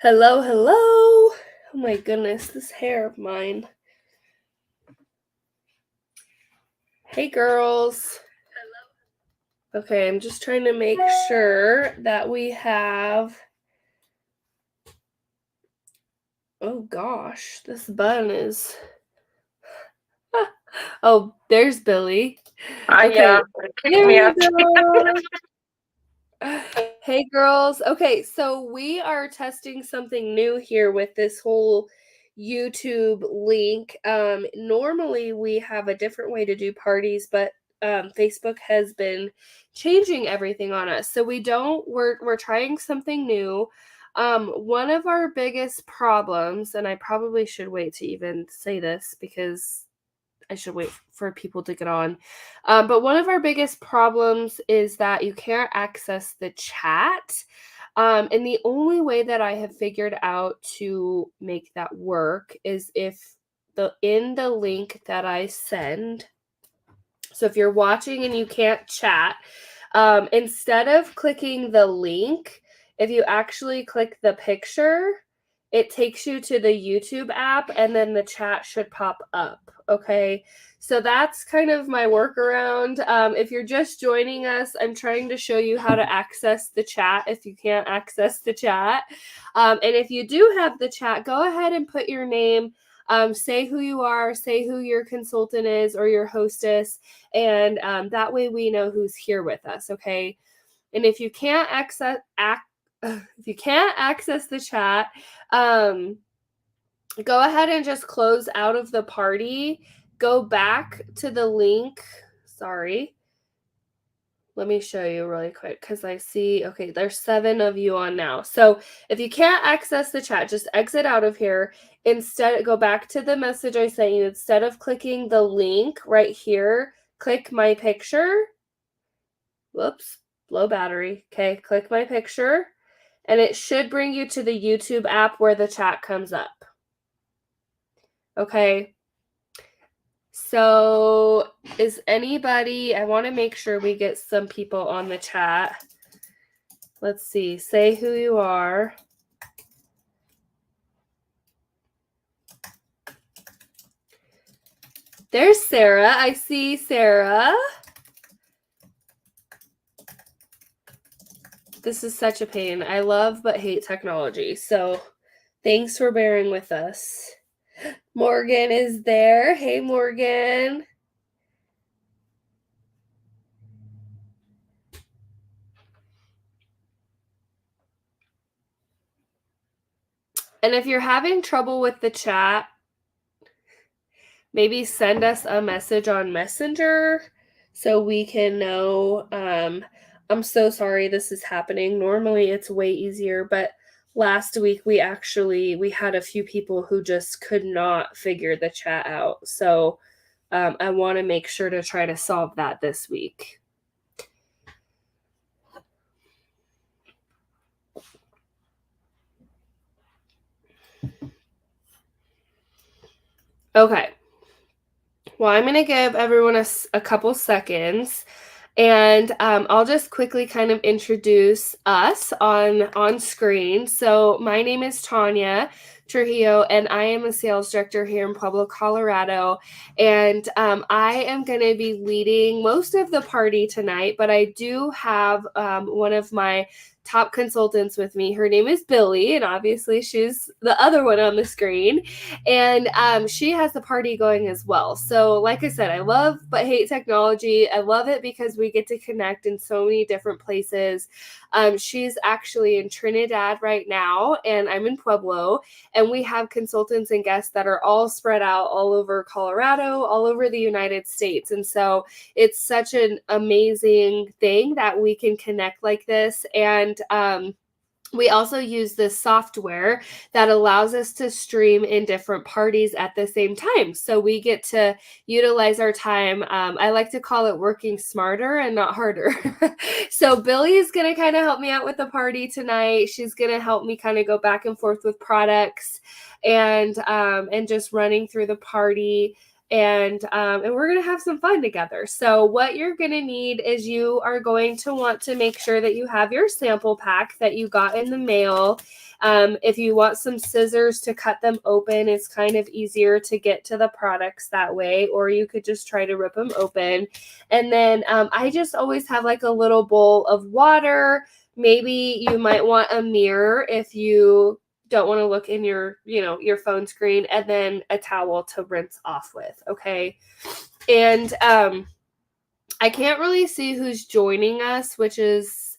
Hello, hello. Oh my goodness, this hair of mine. Hey, girls. Okay, I'm just trying to make sure that we have. Oh gosh, this bun is. Oh, there's Billy. Okay, Yeah, it kicked there me we out. go. Hey, girls. Okay, so we are testing something new here with this whole YouTube link. Normally we have a different way to do parties, but Facebook has been changing everything on us. So we're trying something new. One of our biggest problems, and I probably should wait to even say this because I should wait for people to get on. But one of our biggest problems is that you can't access the chat. And the only way that I have figured out to make that work is if in the link that I send. So if you're watching and you can't chat, instead of clicking the link, if you actually click the picture, it takes you to the YouTube app and then the chat should pop up. Okay. So that's kind of my workaround. If you're just joining us, I'm trying to show you how to access the chat if you can't access the chat. And if you do have the chat, go ahead and put your name. Say who you are, say who your consultant is or your hostess, and that way we know who's here with us. Okay. And if you can't access the chat, go ahead and just close out of the party. Go back to the link. Sorry. Let me show you really quick because I see, okay, there's 7 of you on now. So if you can't access the chat, just exit out of here. Instead, go back to the message I sent you. Instead of clicking the link right here, click my picture. Whoops, low battery. Okay, click my picture. And it should bring you to the YouTube app where the chat comes up. Okay. So is anybody, I want to make sure we get some people on the chat. Let's see. Say who you are. There's Sarah. I see Sarah. This is such a pain. I love but hate technology. So thanks for bearing with us. Morgan is there. Hey, Morgan. And if you're having trouble with the chat, maybe send us a message on Messenger so we can know. I'm so sorry this is happening. Normally it's way easier, but last week we had a few people who just could not figure the chat out. So I want to make sure to try to solve that this week. Okay. Well, I'm going to give everyone a couple seconds, and I'll just quickly kind of introduce us on screen. So my name is Tanya Trujillo, and I am a sales director here in Pueblo, Colorado. And I am going to be leading most of the party tonight, but I do have one of my top consultants with me. Her name is Billy, and obviously she's the other one on the screen. And she has the party going as well. So like I said, I love but hate technology. I love it because we get to connect in so many different places. She's actually in Trinidad right now, and I'm in Pueblo, and we have consultants and guests that are all spread out all over Colorado, all over the United States. And so it's such an amazing thing that we can connect like this. And we also use this software that allows us to stream in different parties at the same time. So we get to utilize our time. I like to call it working smarter and not harder. So Billy is going to kind of help me out with the party tonight. She's going to help me kind of go back and forth with products and just running through the party. and we're going to have some fun together. So what you're going to need is you are going to want to make sure that you have your sample pack that you got in the mail. If you want some scissors to cut them open, it's kind of easier to get to the products that way, or you could just try to rip them open. And then I just always have like a little bowl of water. Maybe you might want a mirror if you don't want to look in your, your phone screen, and then a towel to rinse off with. Okay. And I can't really see who's joining us, which is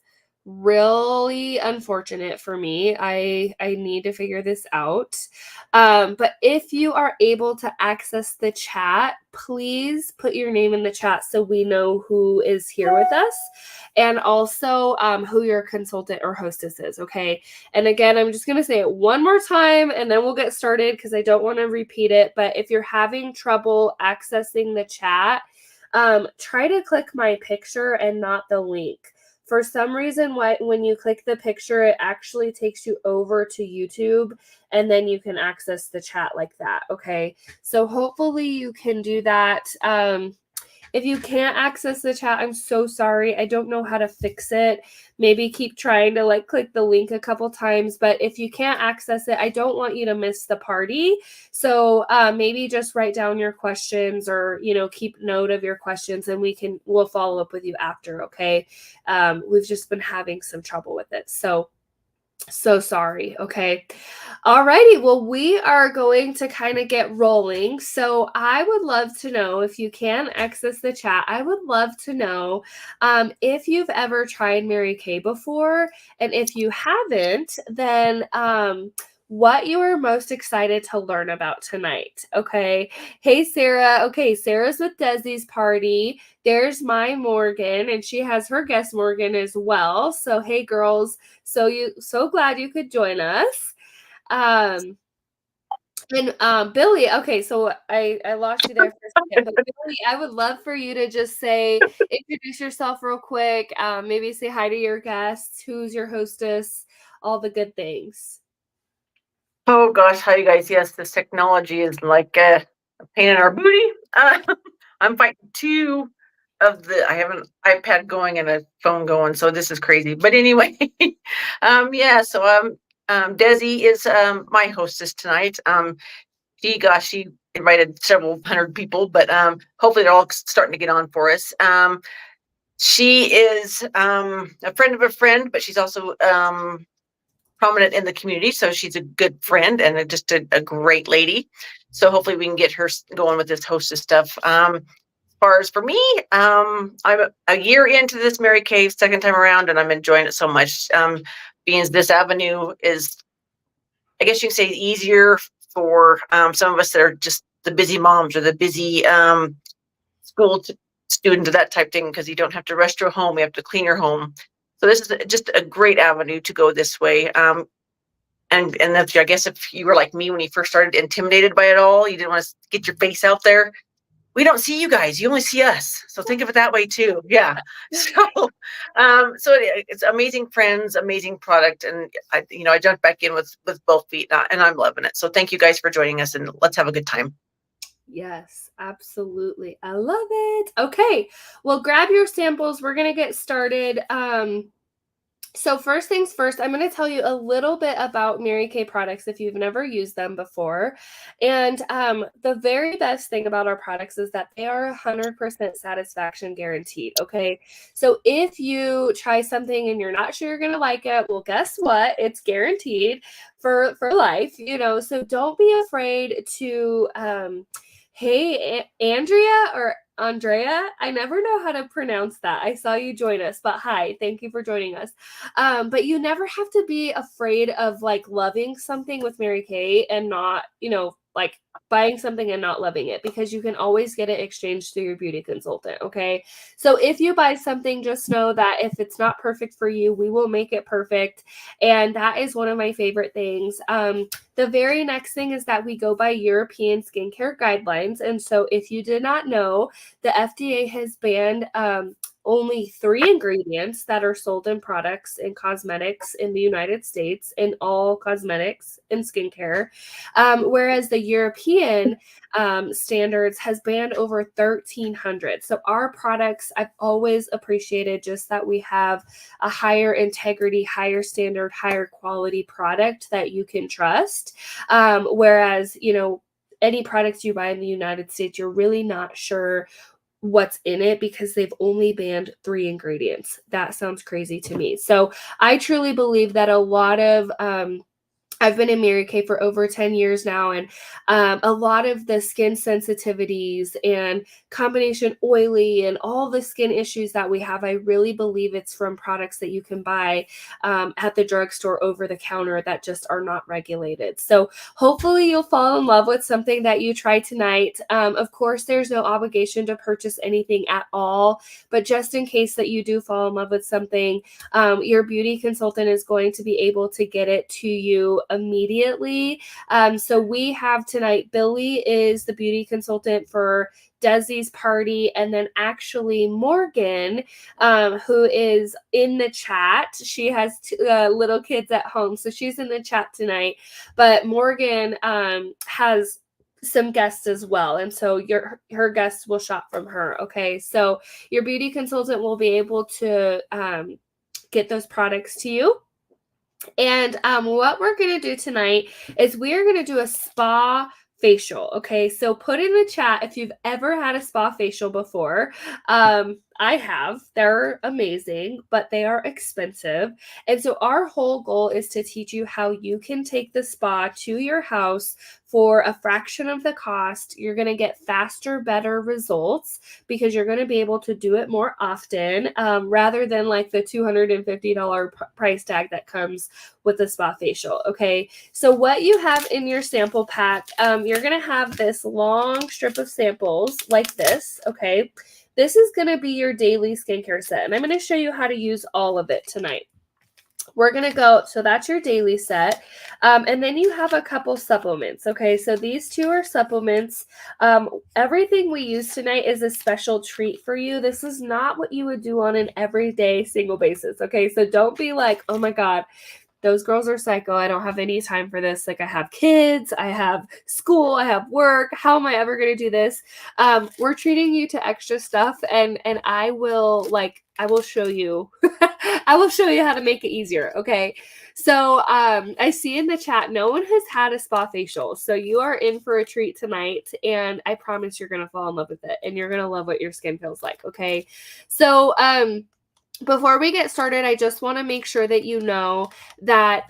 really unfortunate for me. I need to figure this out. But if you are able to access the chat, please put your name in the chat so we know who is here with us, and also who your consultant or hostess is. Okay. And again, I'm just going to say it one more time and then we'll get started because I don't want to repeat it. But if you're having trouble accessing the chat, try to click my picture and not the link. For some reason, when you click the picture, it actually takes you over to YouTube, and then you can access the chat like that, okay? So hopefully you can do that. If you can't access the chat, I'm so sorry. I don't know how to fix it. Maybe keep trying to like click the link a couple times. But if you can't access it, I don't want you to miss the party. So maybe just write down your questions, or, keep note of your questions, and we'll follow up with you after. Okay. We've just been having some trouble with it. So sorry. Okay. Alrighty. Well, we are going to kind of get rolling. So I would love to know, if you can access the chat, I would love to know if you've ever tried Mary Kay before. And if you haven't, then what you are most excited to learn about tonight. Okay. Hey, Sarah. Okay. Sarah's with Desi's party. There's my Morgan, and she has her guest Morgan as well. So, hey, girls. So glad you could join us. And Billy, okay, so I lost you there for a second, but Billy, I would love for you to just introduce yourself real quick, maybe say hi to your guests, who's your hostess, all the good things. Oh gosh, hi you guys. Yes, this technology is like a pain in our booty. I'm fighting two I have an iPad going and a phone going, so this is crazy. But anyway, yeah, so Desi is my hostess tonight. She invited several hundred people, but hopefully they're all starting to get on for us. She is a friend of a friend, but she's also prominent in the community, so she's a good friend and just a great lady. So hopefully we can get her going with this hostess stuff. As far as for me, I'm a year into this Mary Kay second time around, and I'm enjoying it so much. Being this avenue is, I guess you can say, easier for some of us that are just the busy moms or the busy school student or that type thing, because you don't have to rush to a home, you have to clean your home. So this is just a great avenue to go this way. And I guess if you were like me when you first started, intimidated by it all, you didn't want to get your face out there. We don't see you guys; you only see us. So think of it that way too. Yeah. So, it's amazing friends, amazing product, and I jumped back in with both feet, and I'm loving it. So thank you guys for joining us, and let's have a good time. Yes, absolutely. I love it. Okay. Well, grab your samples. We're going to get started. So first things first, I'm going to tell you a little bit about Mary Kay products if you've never used them before. And the very best thing about our products is that they are 100% satisfaction guaranteed. Okay. So if you try something and you're not sure you're going to like it, well, guess what? It's guaranteed for life, so don't be afraid to, hey, Andrea or Andrea, I never know how to pronounce that. I saw you join us, but hi, thank you for joining us. But you never have to be afraid of like loving something with Mary Kay and not, like buying something and not loving it, because you can always get it exchanged through your beauty consultant. Okay. So if you buy something, just know that if it's not perfect for you, we will make it perfect. And that is one of my favorite things. The very next thing is that we go by European skincare guidelines. And so if you did not know, the FDA has banned only 3 ingredients that are sold in products and cosmetics in the United States, in all cosmetics and skincare, whereas the European standards has banned over 1,300. So our products, I've always appreciated just that we have a higher integrity, higher standard, higher quality product that you can trust. Whereas, any products you buy in the United States, you're really not sure what's in it because they've only banned 3 ingredients. That sounds crazy to me. So I truly believe that a lot of I've been in Mary Kay for over 10 years now, and a lot of the skin sensitivities and combination oily and all the skin issues that we have, I really believe it's from products that you can buy at the drugstore over the counter that just are not regulated. So hopefully you'll fall in love with something that you try tonight. Of course, there's no obligation to purchase anything at all, but just in case that you do fall in love with something, your beauty consultant is going to be able to get it to you immediately. So we have tonight, Billy is the beauty consultant for Desi's party, and then actually Morgan, who is in the chat. She has two, little kids at home, so she's in the chat tonight. But Morgan has some guests as well, and so her guests will shop from her. Okay, so your beauty consultant will be able to get those products to you. And what we're going to do tonight is we are going to do a spa facial. Okay, so put in the chat if you've ever had a spa facial before. I have. They're amazing, but they are expensive. And so our whole goal is to teach you how you can take the spa to your house for a fraction of the cost. You're going to get faster, better results because you're going to be able to do it more often, rather than like the $250 price tag that comes with the spa facial. Okay, so what you have in your sample pack, you're going to have this long strip of samples like this. Okay, this is going to be your daily skincare set, and I'm going to show you how to use all of it tonight. We're going to go, so that's your daily set. And then you have a couple supplements. Okay, so these two are supplements. Everything we use tonight is a special treat for you. This is not what you would do on an everyday single basis. Okay, so don't be like, oh my God, those girls are psycho. I don't have any time for this. Like, I have kids, I have school, I have work. How am I ever going to do this? We're treating you to extra stuff, and I will show you. I will show you how to make it easier. Okay. So I see in the chat, no one has had a spa facial. So you are in for a treat tonight, and I promise you're going to fall in love with it, and you're going to love what your skin feels like. Okay. So, before we get started, I just want to make sure that you know that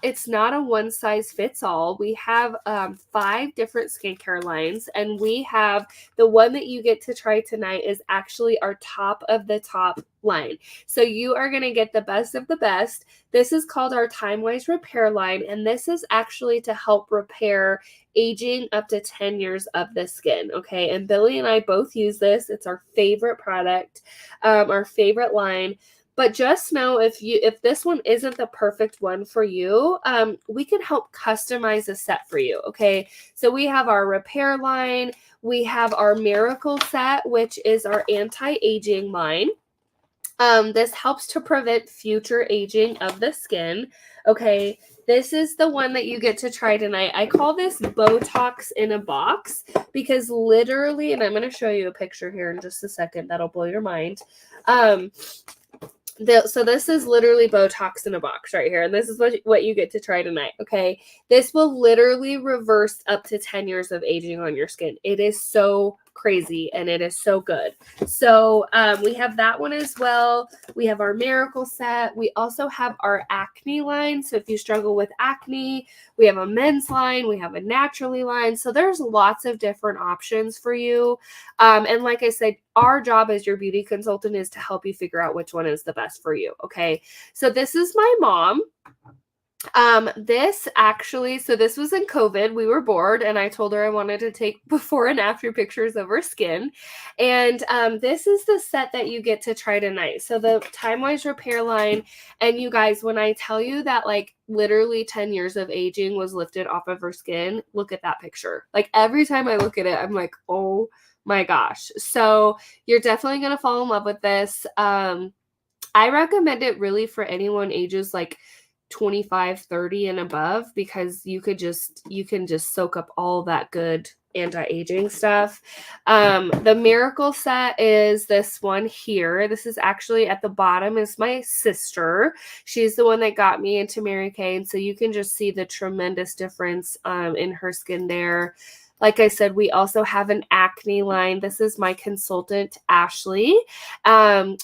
it's not a one size fits all. We have 5 different skincare lines, and we have the one that you get to try tonight is actually our top of the top line. So you are going to get the best of the best. This is called our Time-Wise Repair line, and this is actually to help repair aging up to 10 years of the skin. Okay, and Billy and I both use this. It's our favorite product, our favorite line. But just know if this one isn't the perfect one for you, we can help customize a set for you. Okay, so we have our repair line, we have our miracle set, which is our anti-aging line. This helps to prevent future aging of the skin. Okay, this is the one that you get to try tonight. I call this Botox in a box because literally, and I'm going to show you a picture here in just a second that'll blow your mind. So this is literally Botox in a box right here, and this is what you get to try tonight. Okay, this will literally reverse up to 10 years of aging on your skin. It is so crazy, and it is so good. So we have that one as well. We have our miracle set. We also have our acne line. So if you struggle with acne, we have a men's line, we have a naturally line. So there's lots of different options for you. And like I said, our job as your beauty consultant is to help you figure out which one is the best for you. Okay, so this is my mom. This was in COVID. We were bored, and I told her I wanted to take before and after pictures of her skin. And this is the set that you get to try tonight. So the Time-Wise Repair line, and you guys, when I tell you that like literally 10 years of aging was lifted off of her skin, look at that picture. Like every time I look at it, I'm like, oh my gosh. So you're definitely going to fall in love with this. I recommend it really for anyone ages like 25, 30 and above, because you can just soak up all that good anti-aging stuff. The Miracle set is this one here. This is actually at the bottom is my sister. She's the one that got me into Mary Kay, and so you can just see the tremendous difference in her skin there. Like I said, we also have an acne line. This is my consultant, Ashley.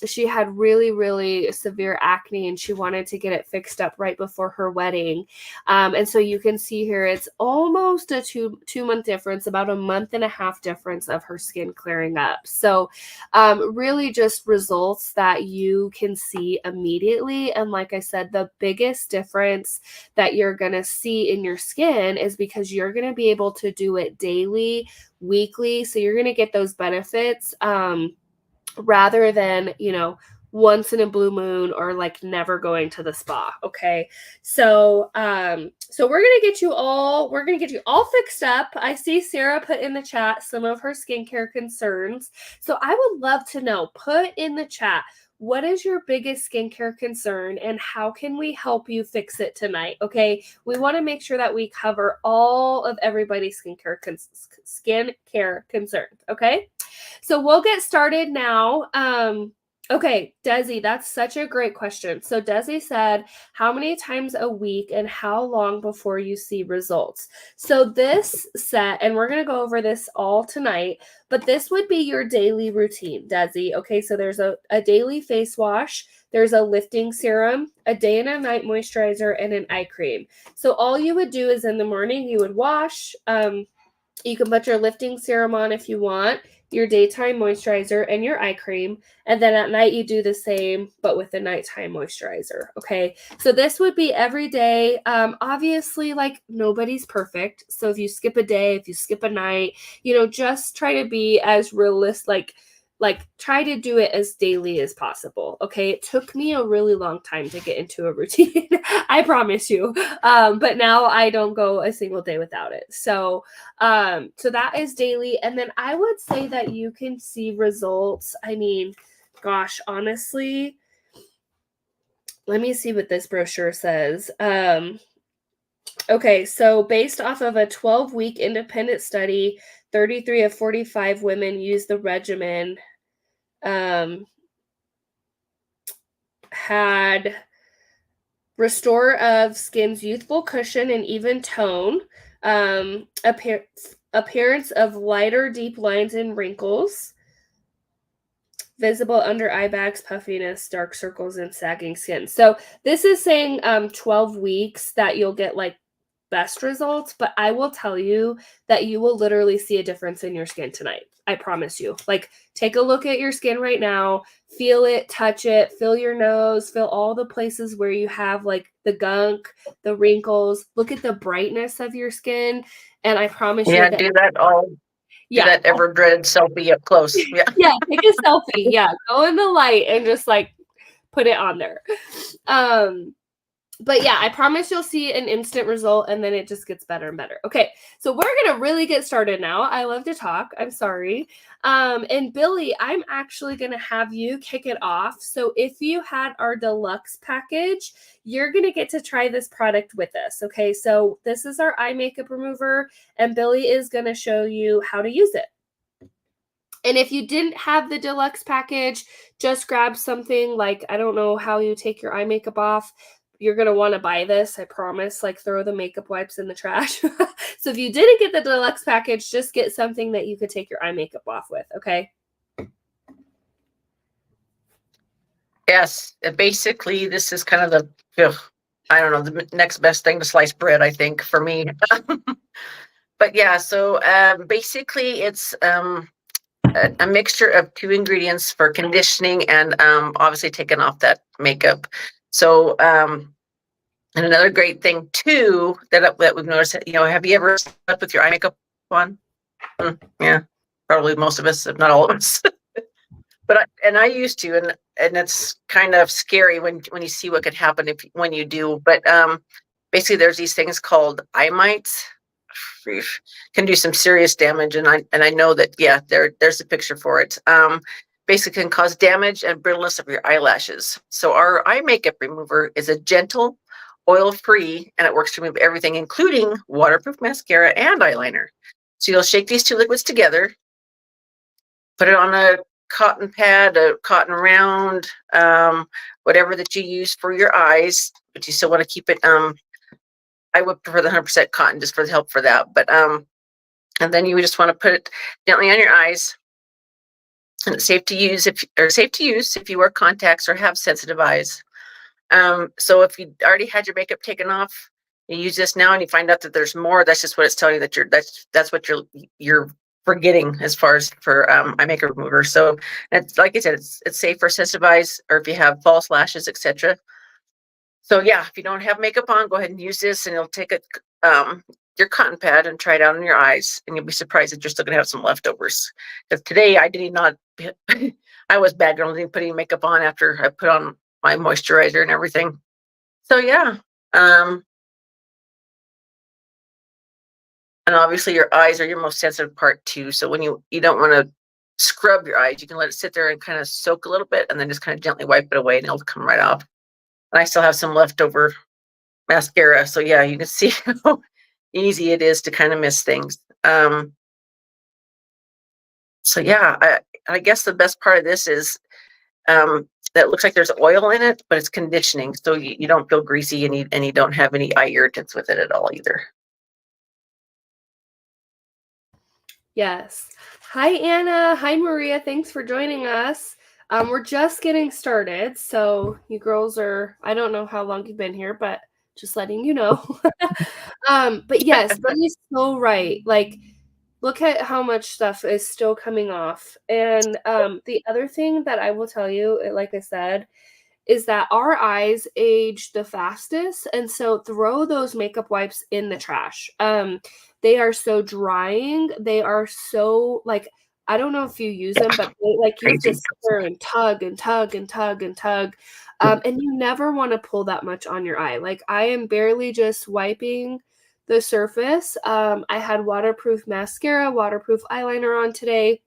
She had really, really severe acne, and she wanted to get it fixed up right before her wedding. And so you can see here, it's almost a two-month difference, about a month and a half difference of her skin clearing up. So really just results that you can see immediately. And like I said, the biggest difference that you're going to see in your skin is because you're going to be able to do it daily, weekly. So you're going to get those benefits rather than, once in a blue moon or like never going to the spa. Okay. So, so we're going to get you all fixed up. I see Sarah put in the chat some of her skincare concerns. So I would love to know, put in the chat, what is your biggest skincare concern and how can we help you fix it tonight? Okay. We want to make sure that we cover all of everybody's skincare concerns. Okay. So we'll get started now. Okay, Desi, that's such a great question. So Desi said, how many times a week and how long before you see results? So this set, and we're going to go over this all tonight, but this would be your daily routine, Desi. Okay, so there's a daily face wash, there's a lifting serum, a day and a night moisturizer, and an eye cream. So all you would do is in the morning, you would wash. You can put your lifting serum on if you want, your daytime moisturizer, and your eye cream. And then at night, you do the same, but with the nighttime moisturizer. Okay. So this would be every day. Obviously, like nobody's perfect. So if you skip a day, if you skip a night, just try to be as realistic, like try to do it as daily as possible. Okay. It took me a really long time to get into a routine. I promise you. But now I don't go a single day without it. So that is daily. And then I would say that you can see results. I mean, gosh, honestly, let me see what this brochure says. Okay, so based off of a 12-week independent study, 33 of 45 women used the regimen, had restore of skin's youthful cushion and even tone, appearance of lighter deep lines and wrinkles, visible under eye bags, puffiness, dark circles, and sagging skin. So this is saying 12 weeks that you'll get like best results, but I will tell you that you will literally see a difference in your skin tonight. I promise you. Like, take a look at your skin right now, feel it, touch it, feel your nose, feel all the places where you have like the gunk, the wrinkles, look at the brightness of your skin. And I promise you that. Do that ever dreaded selfie up close. Yeah. Yeah, take a selfie. Yeah, go in the light and just like put it on there. But yeah, I promise you'll see an instant result and then it just gets better and better. Okay, so we're going to really get started now. I love to talk. I'm sorry. And Billy, I'm actually going to have you kick it off. So if you had our deluxe package, you're going to get to try this product with us. Okay, so this is our eye makeup remover and Billy is going to show you how to use it. And if you didn't have the deluxe package, just grab something like, I don't know how you take your eye makeup off. You're going to want to buy this, I promise. Like, throw the makeup wipes in the trash. So if you didn't get the deluxe package, just get something that you could take your eye makeup off with, okay? Yes. Basically, this is kind of the next best thing to sliced bread, I think, for me. But yeah, so basically it's a mixture of 2 ingredients for conditioning and obviously taking off that makeup. So, and another great thing too that we've noticed, have you ever slept with your eye makeup on? Yeah, probably most of us, if not all of us. But I used to, and it's kind of scary when you see what could happen when you do. But basically, there's these things called eye mites. can do some serious damage. And I know that, yeah, there's a picture for it. Basically can cause damage and brittleness of your eyelashes. So our eye makeup remover is a gentle, oil-free, and it works to remove everything, including waterproof mascara and eyeliner. So you'll shake these two liquids together, put it on a cotton pad, a cotton round, whatever that you use for your eyes, but you still want to keep it, I would prefer the 100% cotton just for the help for that. But, and then you would just want to put it gently on your eyes. And it's safe to use if you wear contacts or have sensitive eyes. So if you already had your makeup taken off, you use this now and you find out that there's more, that's just what it's telling you, that that's what you're forgetting as far as for eye makeup remover. So it's like I said, it's safe for sensitive eyes or if you have false lashes, etc. So yeah, if you don't have makeup on, go ahead and use this, and you'll take your cotton pad and try it out on your eyes, and you'll be surprised that you're still gonna have some leftovers. Because today I did not, I was bad girl, didn't put any makeup on after I put on my moisturizer and everything. So yeah, and obviously your eyes are your most sensitive part too. So when you don't want to scrub your eyes, you can let it sit there and kind of soak a little bit, and then just kind of gently wipe it away, and it'll come right off. And I still have some leftover mascara, so yeah, you can see how easy it is to kind of miss things. So yeah, I guess the best part of this is that looks like there's oil in it, but it's conditioning, so you don't feel greasy, and you don't have any eye irritants with it at all either. Yes. Hi, Anna. Hi, Maria. Thanks for joining us. We're just getting started, so you girls I don't know how long you've been here, but just letting you know. But yes, Billy's so right. Like, look at how much stuff is still coming off. And the other thing that I will tell you, like I said, is that our eyes age the fastest, and so throw those makeup wipes in the trash. They are so drying. They are so, like, I don't know if you use them, but they, like, you just sit there and tug and tug and tug and tug. And you never want to pull that much on your eye. Like, I am barely just wiping the surface. I had waterproof mascara, waterproof eyeliner on today,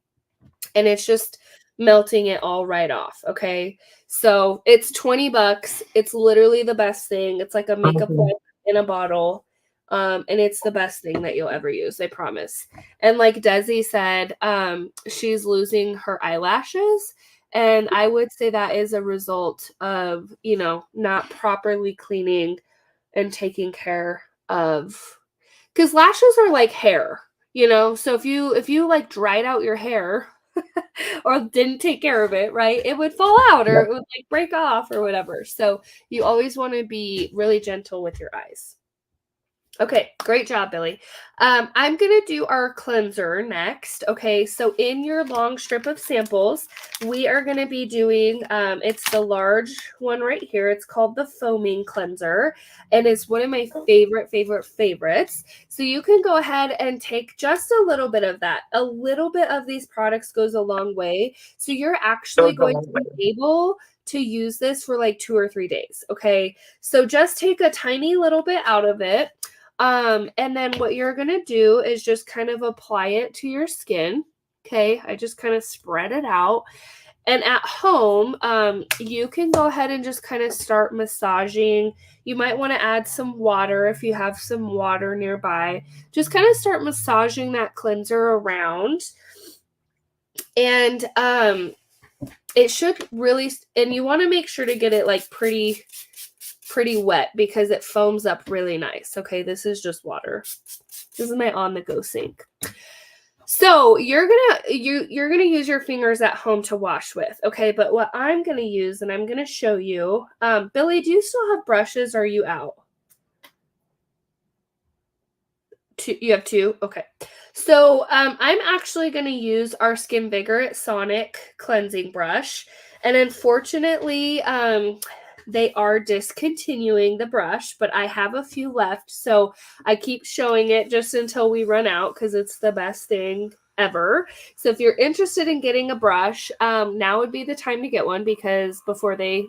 and it's just melting it all right off. Okay. So it's $20. It's literally the best thing. It's like a makeup wipe in a bottle. And it's the best thing that you'll ever use, I promise. And like Desi said, she's losing her eyelashes. And I would say that is a result of, not properly cleaning and taking care of, because lashes are like hair, so if you like dried out your hair or didn't take care of it, right, it would fall out or it would like break off or whatever. So you always want to be really gentle with your eyes. Okay, great job, Billy. I'm going to do our cleanser next. Okay, so in your long strip of samples, we are going to be doing, it's the large one right here. It's called the Foaming Cleanser, and it's one of my favorites. So you can go ahead and take just a little bit of that. A little bit of these products goes a long way. So you're actually going to be able to use this for like 2 or 3 days. Okay, so just take a tiny little bit out of it. And then what you're going to do is just kind of apply it to your skin. Okay. I just kind of spread it out. And at home, you can go ahead and just kind of start massaging. You might want to add some water if you have some water nearby. Just kind of start massaging that cleanser around. And it should really, and you want to make sure to get it like pretty wet because it foams up really nice. Okay, this is just water. This is my on-the-go sink. So you're gonna use your fingers at home to wash with. Okay, but what I'm gonna use, and I'm gonna show you. Billy, do you still have brushes? Or are you out? You have 2? Okay. So I'm actually going to use our Skin Vigor Sonic cleansing brush. And unfortunately, they are discontinuing the brush, but I have a few left. So I keep showing it just until we run out because it's the best thing ever. So if you're interested in getting a brush, now would be the time to get one because before they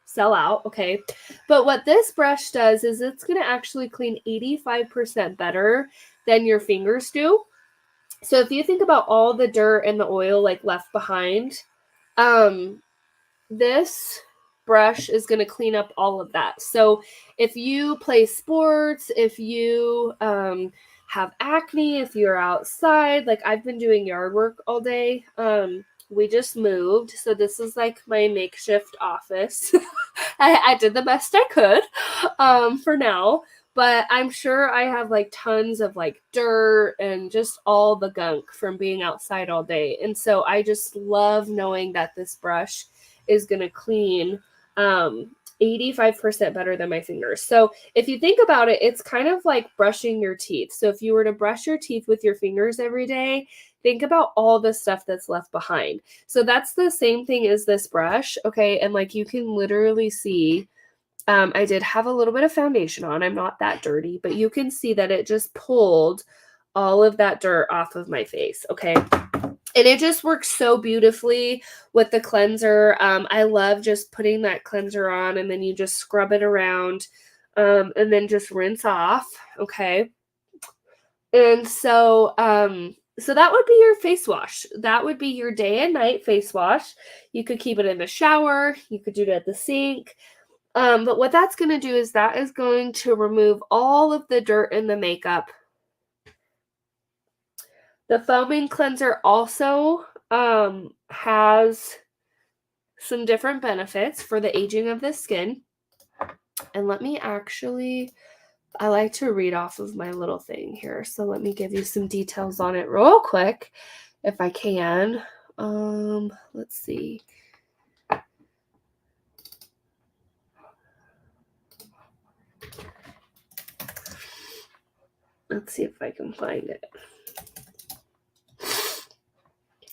sell out, okay? But what this brush does is it's going to actually clean 85% better than your fingers do. So if you think about all the dirt and the oil like left behind, this brush is going to clean up all of that. So if you play sports, if you have acne, if you're outside, like I've been doing yard work all day. We just moved, so this is like my makeshift office. I did the best I could for now, but I'm sure I have like tons of like dirt and just all the gunk from being outside all day. And so I just love knowing that this brush is going to clean 85% better than my fingers. So if you think about it, it's kind of like brushing your teeth. So if you were to brush your teeth with your fingers every day, think about all the stuff that's left behind. So that's the same thing as this brush, okay? And like you can literally see, I did have a little bit of foundation on. I'm not that dirty, but you can see that it just pulled all of that dirt off of my face, okay? And it just works so beautifully with the cleanser. I love just putting that cleanser on and then you just scrub it around and then just rinse off, okay? And so so that would be your face wash. That would be your day and night face wash. You could keep it in the shower. You could do it at the sink. But what that's going to do is that is going to remove all of the dirt and the makeup. The foaming cleanser also has some different benefits for the aging of the skin. And let me actually, I like to read off of my little thing here. So let me give you some details on it real quick, if I can. Let's see. Let's see if I can find it.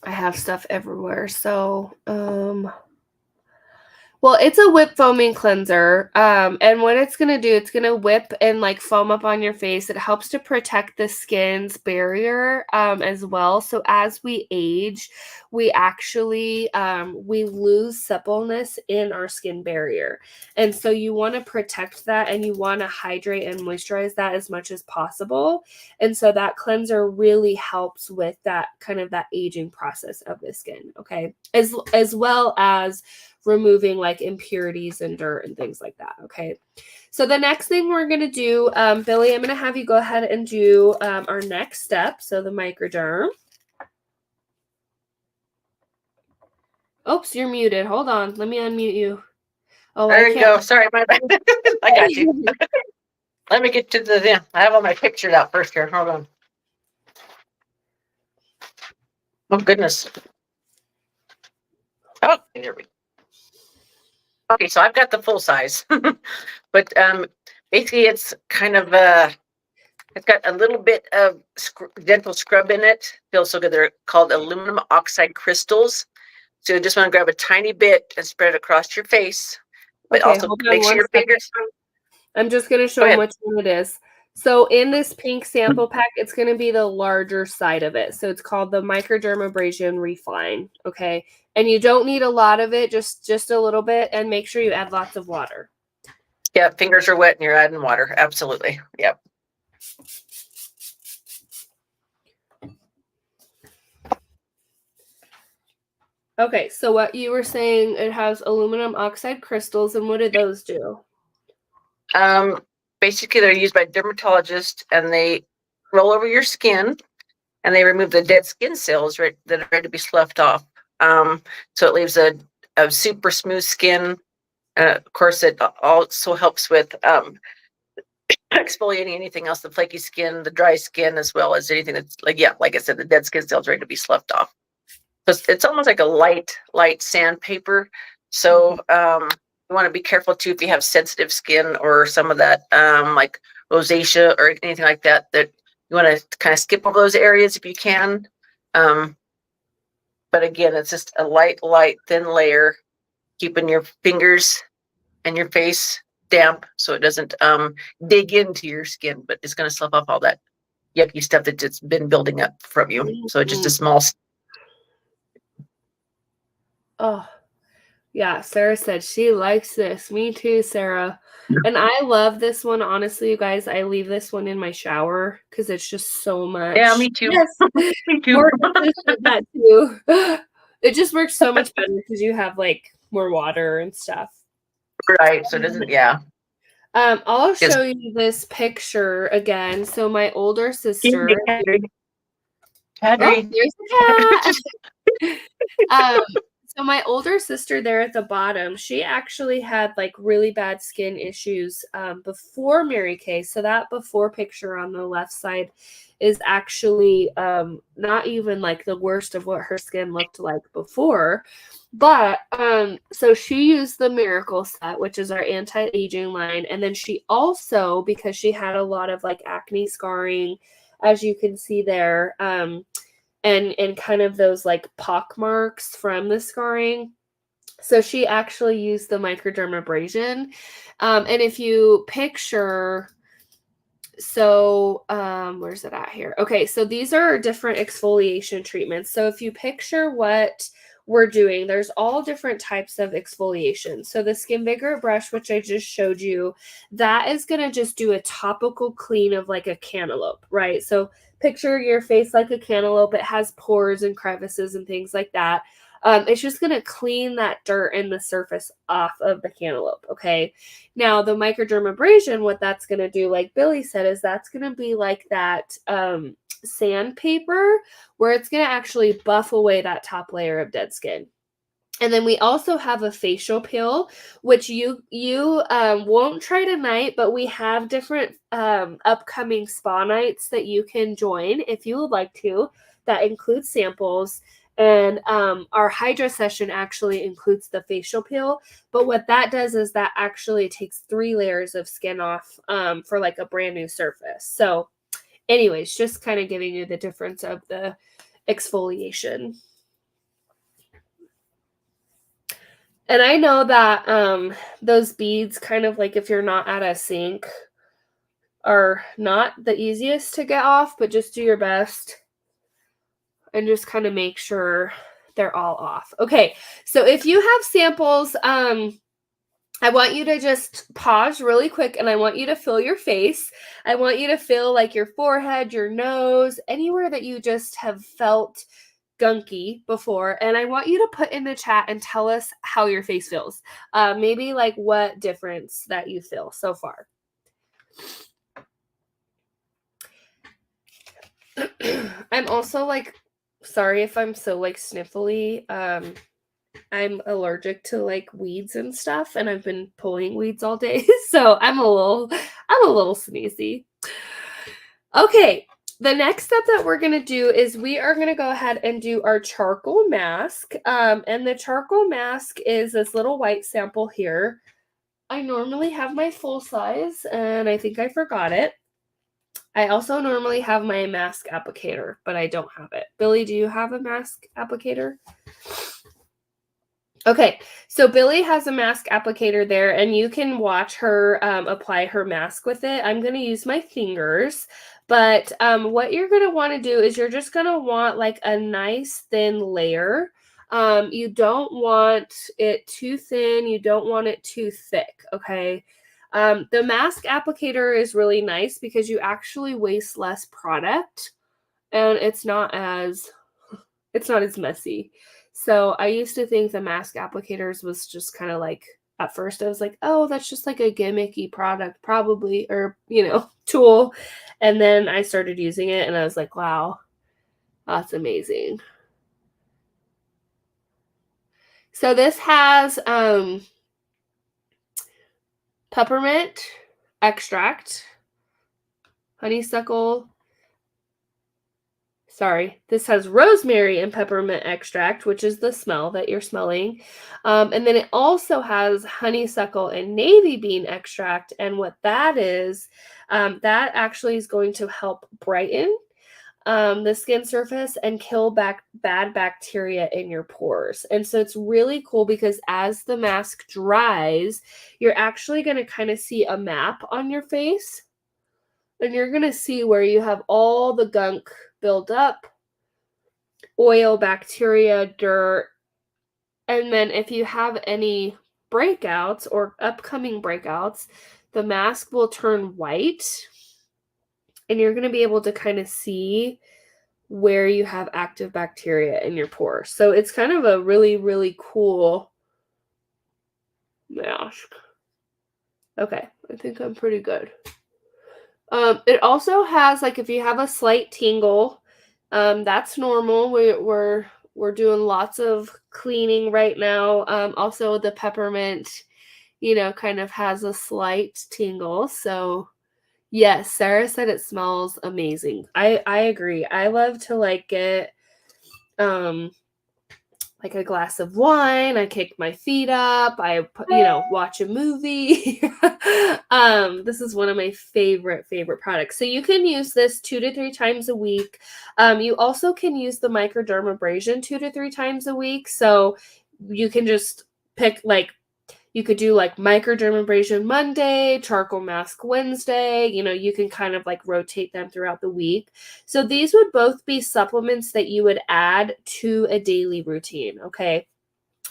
I have stuff everywhere. So, well, it's a whip foaming cleanser. And what it's going to do, it's going to whip and like foam up on your face. It helps to protect the skin's barrier as well. So as we age, we actually, we lose suppleness in our skin barrier. And so you want to protect that and you want to hydrate and moisturize that as much as possible. And so that cleanser really helps with that kind of that aging process of the skin. Okay. As well as removing like impurities and dirt and things like that. Okay. So the next thing we're going to do, Billy, I'm going to have you go ahead and do our next step. So the microderm. Oops, you're muted. Hold on. Let me unmute you. Oh, there you go. Sorry, my bad. I got you. Let me get to the, I have all my pictures out first here. Hold on. Oh, goodness. Oh, there we go. Okay, so I've got the full size, but basically it's kind of it's got a little bit of gentle scrub in it. Feels so good. They're called aluminum oxide crystals. So you just want to grab a tiny bit and spread it across your face, but okay, also make sure your fingers. I'm just going to show them which one it is. So in this pink sample pack, it's going to be the larger side of it. So it's called the Microdermabrasion Refine. Okay. And you don't need a lot of it, just a little bit, and make sure you add lots of water. Yeah, fingers are wet and you're adding water. Absolutely. Yep. Okay, so what you were saying, it has aluminum oxide crystals, and what do those do? Basically, they're used by dermatologists, and they roll over your skin, and they remove the dead skin cells that are ready to be sloughed off. So it leaves a super smooth skin. Of course, it also helps with exfoliating anything else, the flaky skin, the dry skin, as well as anything that's like I said, the dead skin cells ready to be sloughed off. So it's almost like a light sandpaper. So you want to be careful too if you have sensitive skin or some of that like rosacea or anything like that, that you want to kind of skip over those areas if you can. But again, it's just a light, thin layer, keeping your fingers and your face damp so it doesn't dig into your skin, but it's going to slough off all that yucky stuff that's been building up from you. So just a small. Oh, Yeah, Sarah said she likes this. Me too, Sarah. And I love this one. Honestly, you guys, I leave this one in my shower because it's just so much. Yeah, me too. Yes. Me too. Morgan said that too. It just works so much better because you have like more water and stuff. Right. So it doesn't, yeah. I'll show you this picture again. So my older sister. Oh, there's the cat. So my older sister there at the bottom, she actually had like really bad skin issues before Mary Kay. So that before picture on the left side is actually not even like the worst of what her skin looked like before. But so she used the Miracle Set, which is our anti-aging line, and then she also, because she had a lot of like acne scarring, as you can see there, and kind of those like pock marks from the scarring. So she actually used the microdermabrasion. And if you picture, so where's it at here? Okay, so these are different exfoliation treatments. So if you picture what we're doing, there's all different types of exfoliation. So the SkinVigorant brush, which I just showed you, that is going to just do a topical clean of like a cantaloupe, right? So picture your face like a cantaloupe. It has pores and crevices and things like that. It's just going to clean that dirt and the surface off of the cantaloupe, okay? Now, the microdermabrasion, what that's going to do, like Billy said, is that's going to be like that sandpaper where it's going to actually buff away that top layer of dead skin. And then we also have a facial peel, which you won't try tonight, but we have different upcoming spa nights that you can join if you would like to. That includes samples. And our Hydra session actually includes the facial peel. But what that does is that actually takes 3 layers of skin off for like a brand new surface. So anyways, just kind of giving you the difference of the exfoliation. And I know that those beads, kind of like if you're not at a sink, are not the easiest to get off, but just do your best and just kind of make sure they're all off. Okay, so if you have samples, I want you to just pause really quick and I want you to feel your face. I want you to feel like your forehead, your nose, anywhere that you just have felt gunky before, and I want you to put in the chat and tell us how your face feels. Maybe like what difference that you feel so far. I'm also like, sorry if I'm so like sniffly. I'm allergic to like weeds and stuff, and I've been pulling weeds all day, so I'm a little sneezy. Okay, the next step that we're going to do is we are going to go ahead and do our charcoal mask. And the charcoal mask is this little white sample here. I normally have my full size, and I think I forgot it. I also normally have my mask applicator, but I don't have it. Billy, do you have a mask applicator? Okay, so Billy has a mask applicator there, and you can watch her apply her mask with it. I'm going to use my fingers, but what you're going to want to do is you're just going to want like a nice thin layer. You don't want it too thin. You don't want it too thick, okay? The mask applicator is really nice because you actually waste less product, and it's not as messy. So I used to think the mask applicators was just kind of like, at first I was like, oh, that's just like a gimmicky product probably, or, tool. And then I started using it and I was like, wow, that's amazing. So this has peppermint extract, honeysuckle. Sorry, this has rosemary and peppermint extract, which is the smell that you're smelling. And then it also has honeysuckle and navy bean extract. And what that is, that actually is going to help brighten the skin surface and kill bad bacteria in your pores. And so it's really cool because as the mask dries, you're actually going to kind of see a map on your face. And you're going to see where you have all the gunk build up, oil, bacteria, dirt, And then if you have any breakouts or upcoming breakouts, the mask will turn white and you're going to be able to kind of see where you have active bacteria in your pores. So it's kind of a really, really cool mask. Okay, I think I'm pretty good. It also has, like, if you have a slight tingle, that's normal. We're doing lots of cleaning right now. Also the peppermint, kind of has a slight tingle. So yes, Sarah said it smells amazing. I agree. I love to like get like a glass of wine, I kick my feet up, I watch a movie. This is one of my favorite products. So you can use this 2 to 3 times a week. You also can use the microdermabrasion 2 to 3 times a week. So you can just pick, like, you could do like microdermabrasion Monday, charcoal mask Wednesday. You can kind of like rotate them throughout the week. So these would both be supplements that you would add to a daily routine, okay?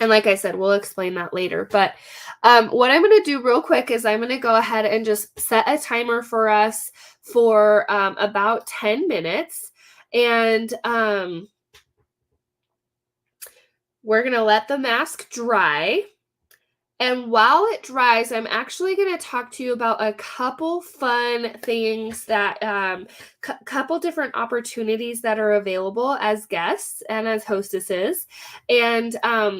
And like I said, we'll explain that later. But what I'm going to do real quick is I'm going to go ahead and just set a timer for us for about 10 minutes. And we're going to let the mask dry. And while it dries, I'm actually going to talk to you about a couple fun things that, couple different opportunities that are available as guests and as hostesses, and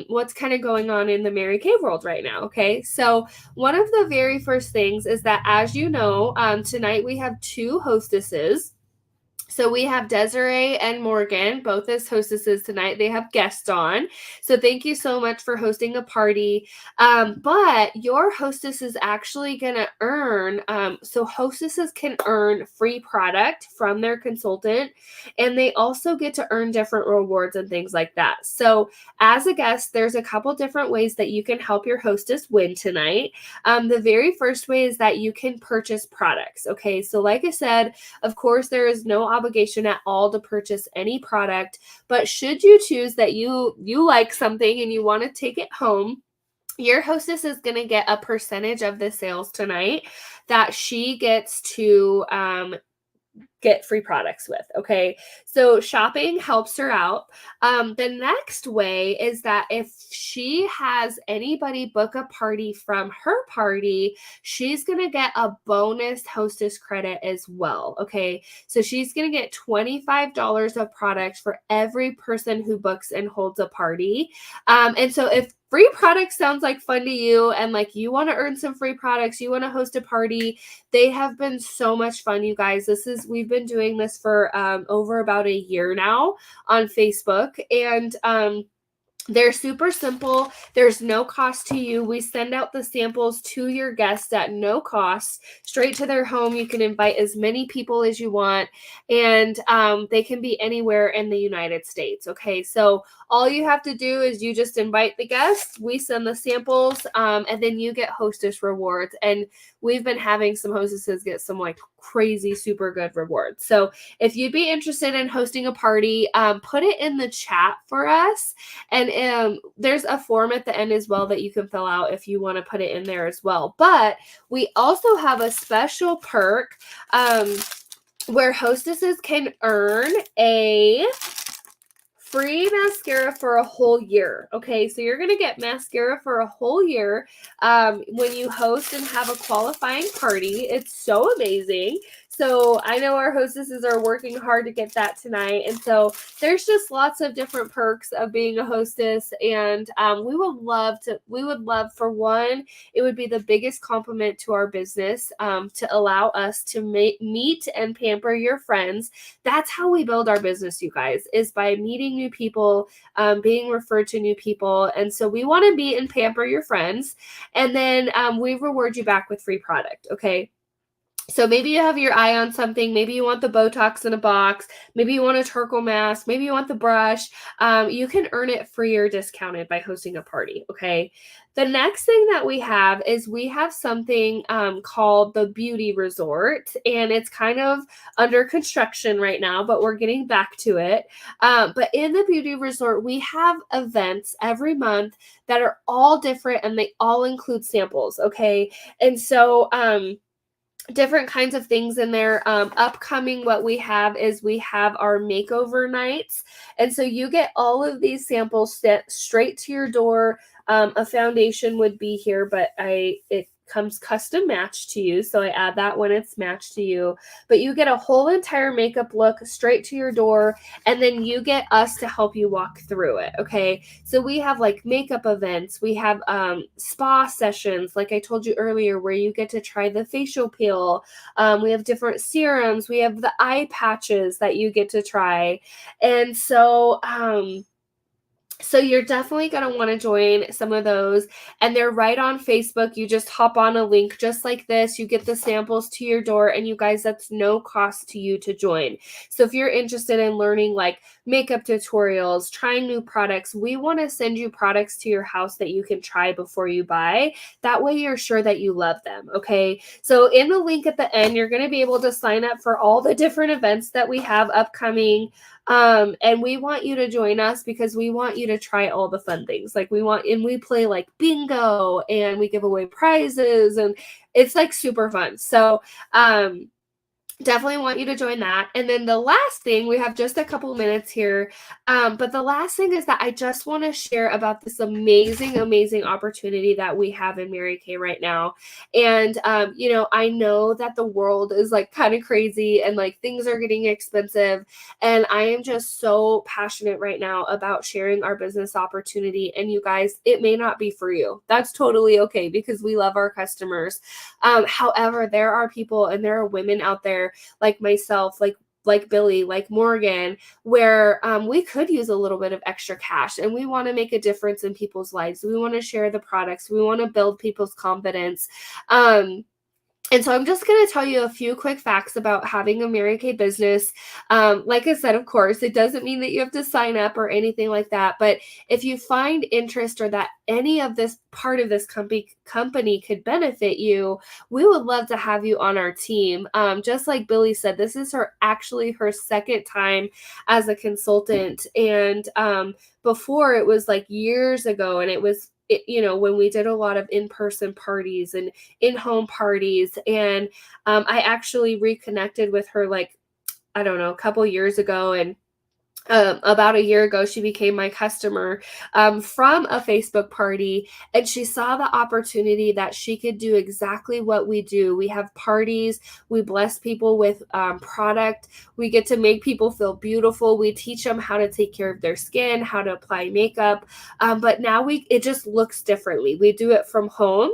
what's kind of going on in the Mary Kay world right now. Okay, so one of the very first things is that, as you know, tonight we have 2 hostesses. So we have Desiree and Morgan, both as hostesses tonight. They have guests on. So thank you so much for hosting a party. But your hostess is actually going to earn, so hostesses can earn free product from their consultant, and they also get to earn different rewards and things like that. So as a guest, there's a couple different ways that you can help your hostess win tonight. The very first way is that you can purchase products. Okay, so like I said, of course, there is no obligation at all to purchase any product, but should you choose that you like something and you want to take it home, your hostess is going to get a percentage of the sales tonight that she gets to get free products with. Okay, so shopping helps her out. The next way is that if she has anybody book a party from her party, she's gonna get a bonus hostess credit as well. Okay, so she's gonna get $25 of product for every person who books and holds a party. And so if free products sounds like fun to you and like you want to earn some free products, you want to host a party, they have been so much fun, you guys. We've been doing this for over about a year now on Facebook, and they're super simple. There's no cost to you. We send out the samples to your guests at no cost, straight to their home. You can invite as many people as you want, and they can be anywhere in the United States. Okay, so all you have to do is you just invite the guests. We send the samples, and then you get hostess rewards. And we've been having some hostesses get some like crazy, super good rewards. So if you'd be interested in hosting a party, put it in the chat for us. And there's a form at the end as well that you can fill out if you want to put it in there as well. But we also have a special perk where hostesses can earn a free mascara for a whole year. Okay, so you're going to get mascara for a whole year when you host and have a qualifying party. It's so amazing. So I know our hostesses are working hard to get that tonight. And so there's just lots of different perks of being a hostess. And we would love, for one, it would be the biggest compliment to our business to allow us to meet and pamper your friends. That's how we build our business, you guys, is by meeting new people, being referred to new people. And so we want to meet and pamper your friends. And then we reward you back with free product. Okay. So maybe you have your eye on something. Maybe you want the Botox in a box. Maybe you want a charcoal mask. Maybe you want the brush. You can earn it free or discounted by hosting a party. Okay. The next thing that we have is we have something called the Beauty Resort, and it's kind of under construction right now, but we're getting back to it. But in the Beauty Resort, we have events every month that are all different and they all include samples. Okay. And so, different kinds of things in there. Upcoming, what we have is we have our makeover nights. And so you get all of these samples sent straight to your door. A foundation would be here, but it comes custom matched to you. So I add that when it's matched to you. But you get a whole entire makeup look straight to your door, and then you get us to help you walk through it. Okay. So we have like makeup events, we have spa sessions, like I told you earlier, where you get to try the facial peel. We have different serums, we have the eye patches that you get to try. And so you're definitely going to want to join some of those, and they're right on Facebook. You just hop on a link just like this. You get the samples to your door, and you guys, that's no cost to you to join. So if you're interested in learning like makeup tutorials, trying new products, we want to send you products to your house that you can try before you buy. That way you're sure that you love them. Okay. So in the link at the end, you're going to be able to sign up for all the different events that we have upcoming. And we want you to join us because we want you to try all the fun things. Like we play like bingo, and we give away prizes, and it's like super fun. So, definitely want you to join that. And then the last thing, we have just a couple minutes here, but the last thing is that I just want to share about this amazing opportunity that we have in Mary Kay right now. And I know that the world is like kind of crazy, and like things are getting expensive, and I am just so passionate right now about sharing our business opportunity. And you guys, it may not be for you. That's totally okay, because we love our customers. However, there are people and there are women out there like myself, like Billy, like Morgan, where we could use a little bit of extra cash, and we want to make a difference in people's lives. We want to share the products. We want to build people's confidence. And so I'm just going to tell you a few quick facts about having a Mary Kay business. Like I said, of course, it doesn't mean that you have to sign up or anything like that. But if you find interest, or that any of this part of this company could benefit you, we would love to have you on our team. Just like Billy said, this is actually her second time as a consultant. And before, it was like years ago, and when we did a lot of in-person parties and in-home parties. And I actually reconnected with her, like, I don't know, a couple years ago. And about a year ago, she became my customer from a Facebook party, and she saw the opportunity that she could do exactly what we do. We have parties, we bless people with product, we get to make people feel beautiful, we teach them how to take care of their skin, how to apply makeup, but now it just looks differently. We do it from home,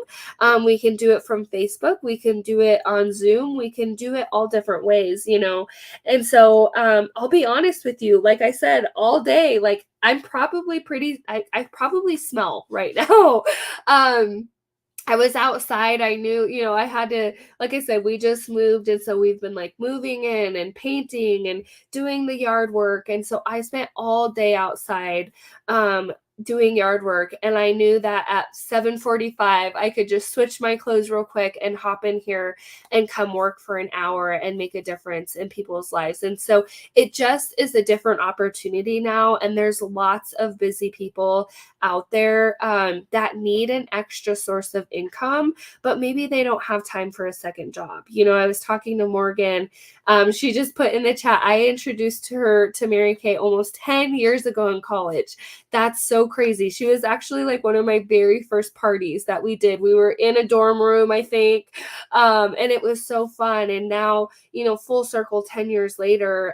we can do it from Facebook, we can do it on Zoom, we can do it all different ways, and so I'll be honest with you, like I said, all day, like I'm probably I probably smell right now. I was outside. I knew, I had to, like I said, we just moved. And so we've been like moving in and painting and doing the yard work. And so I spent all day outside, doing yard work. And I knew that at 7:45, I could just switch my clothes real quick and hop in here and come work for an hour and make a difference in people's lives. And so it just is a different opportunity now. And there's lots of busy people out there that need an extra source of income, but maybe they don't have time for a second job. I was talking to Morgan. She just put in the chat, I introduced her to Mary Kay almost 10 years ago in college. That's so crazy. She was actually like one of my very first parties that we did. We were in a dorm room, I think, and it was so fun. And now, full circle 10 years later,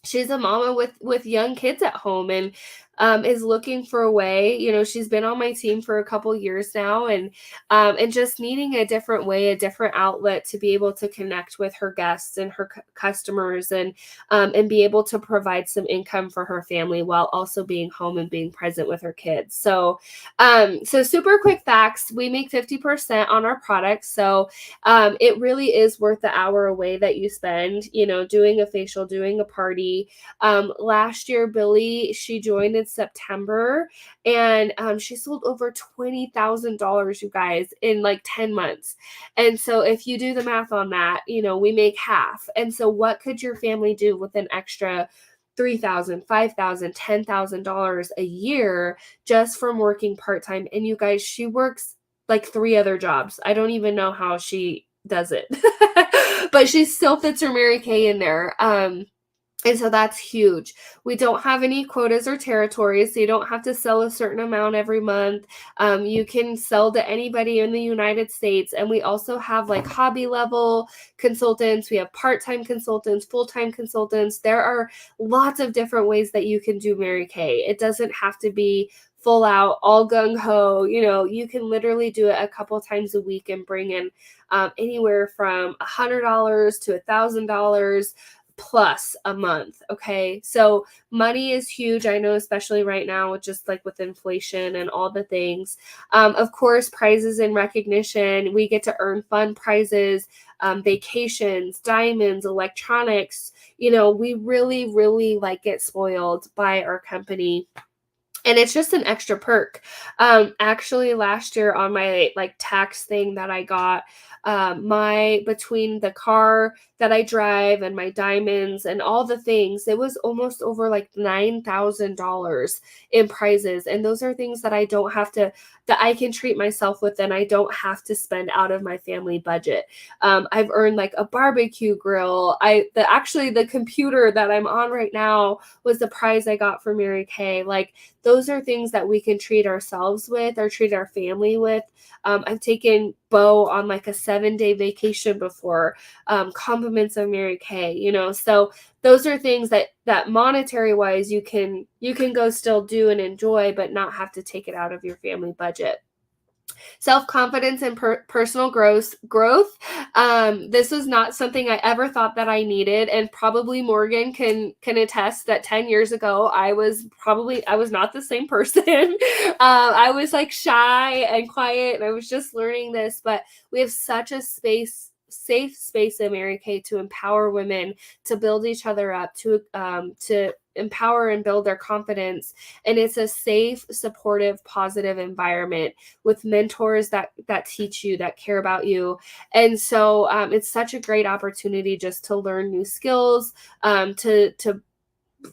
she's a mama with young kids at home. And is looking for a way. She's been on my team for a couple years now, and just needing a different way, a different outlet to be able to connect with her guests and her customers, and be able to provide some income for her family while also being home and being present with her kids. So super quick facts: we make 50% on our products, so it really is worth the hour away that you spend, doing a facial, doing a party. Last year, Billy, she joined in September, and she sold over $20,000, you guys, in like 10 months. And so if you do the math on that, we make half. And so what could your family do with an extra $3,000, $5,000, $10,000 a year just from working part-time? And you guys, she works like 3 other jobs. I don't even know how she does it. But she still fits her Mary Kay in there. And so that's huge. We don't have any quotas or territories, so you don't have to sell a certain amount every month. You can sell to anybody in the United States. And we also have like hobby level consultants. We have part-time consultants, full-time consultants. There are lots of different ways that you can do Mary Kay. It doesn't have to be full out, all gung ho. You can literally do it a couple times a week and bring in anywhere from $100 to $1,000 plus a month. Okay. So money is huge. I know, especially right now, just like with inflation and all the things. Of course, prizes and recognition. We get to earn fun prizes, vacations, diamonds, electronics. We really, really like get spoiled by our company. And it's just an extra perk. Actually, last year on my like tax thing that I got, between the car that I drive and my diamonds and all the things, it was almost over like $9,000 in prizes. And those are things that that I can treat myself with, and I don't have to spend out of my family budget. I've earned like a barbecue grill. Actually the computer that I'm on right now was the prize I got for Mary Kay. Like, those are things that we can treat ourselves with or treat our family with. I've taken Bo on like a 7-day vacation before, compliments of Mary Kay, so those are things that monetary wise you can go still do and enjoy, but not have to take it out of your family budget. Self-confidence and personal growth. This was not something I ever thought that I needed, and probably Morgan can attest that 10 years ago I was not the same person. I was like shy and quiet, and I was just learning this. But we have such a safe space in Mary Kay to empower women, to build each other up, to empower and build their confidence. And it's a safe, supportive, positive environment with mentors that teach you, that care about you. And so it's such a great opportunity just to learn new skills, to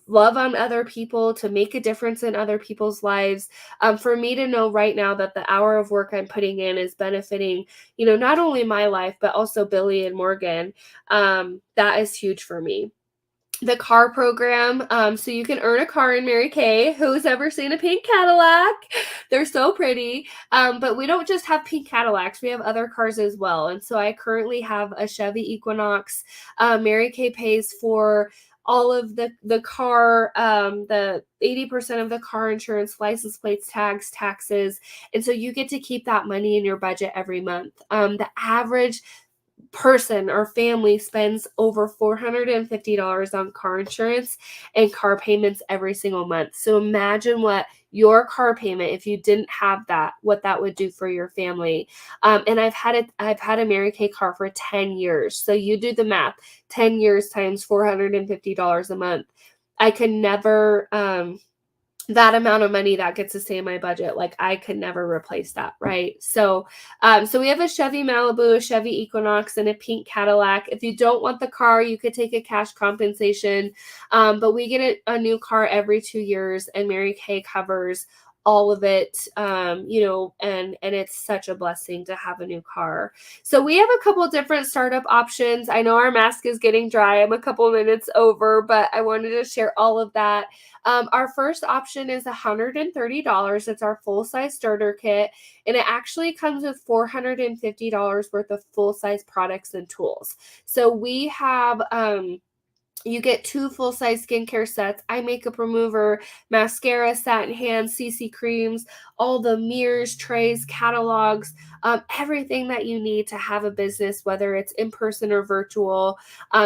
love on other people, to make a difference in other people's lives. For me to know right now that the hour of work I'm putting in is benefiting, not only my life, but also Billy and Morgan, that is huge for me. The car program. So you can earn a car in Mary Kay. Who's ever seen a pink Cadillac? They're so pretty. But we don't just have pink Cadillacs. We have other cars as well. And so I currently have a Chevy Equinox. Mary Kay pays for all of the car, the 80% of the car insurance, license plates, tags, taxes. And so you get to keep that money in your budget every month. The average person or family spends over $450 on car insurance and car payments every single month. So imagine what your car payment, if you didn't have that, what that would do for your family. And I've had a Mary Kay car for 10 years. So you do the math, 10 years times $450 a month. I could never, that amount of money that gets to stay in my budget, like I could never replace that, right? So we have a Chevy Malibu, a Chevy Equinox, and a pink Cadillac. If you don't want the car, you could take a cash compensation, but we get a new car every 2 years, and Mary Kay covers all of it, and it's such a blessing to have a new car. So we have a couple different startup options. I know our mask is getting dry. I'm a couple minutes over, but I wanted to share all of that. Our first option is $130. It's our full-size starter kit, and it actually comes with $450 worth of full-size products and tools. So we have You get 2 full-size skincare sets, eye makeup remover, mascara, satin hands, CC creams, all the mirrors, trays, catalogs, everything that you need to have a business, whether it's in person or virtual.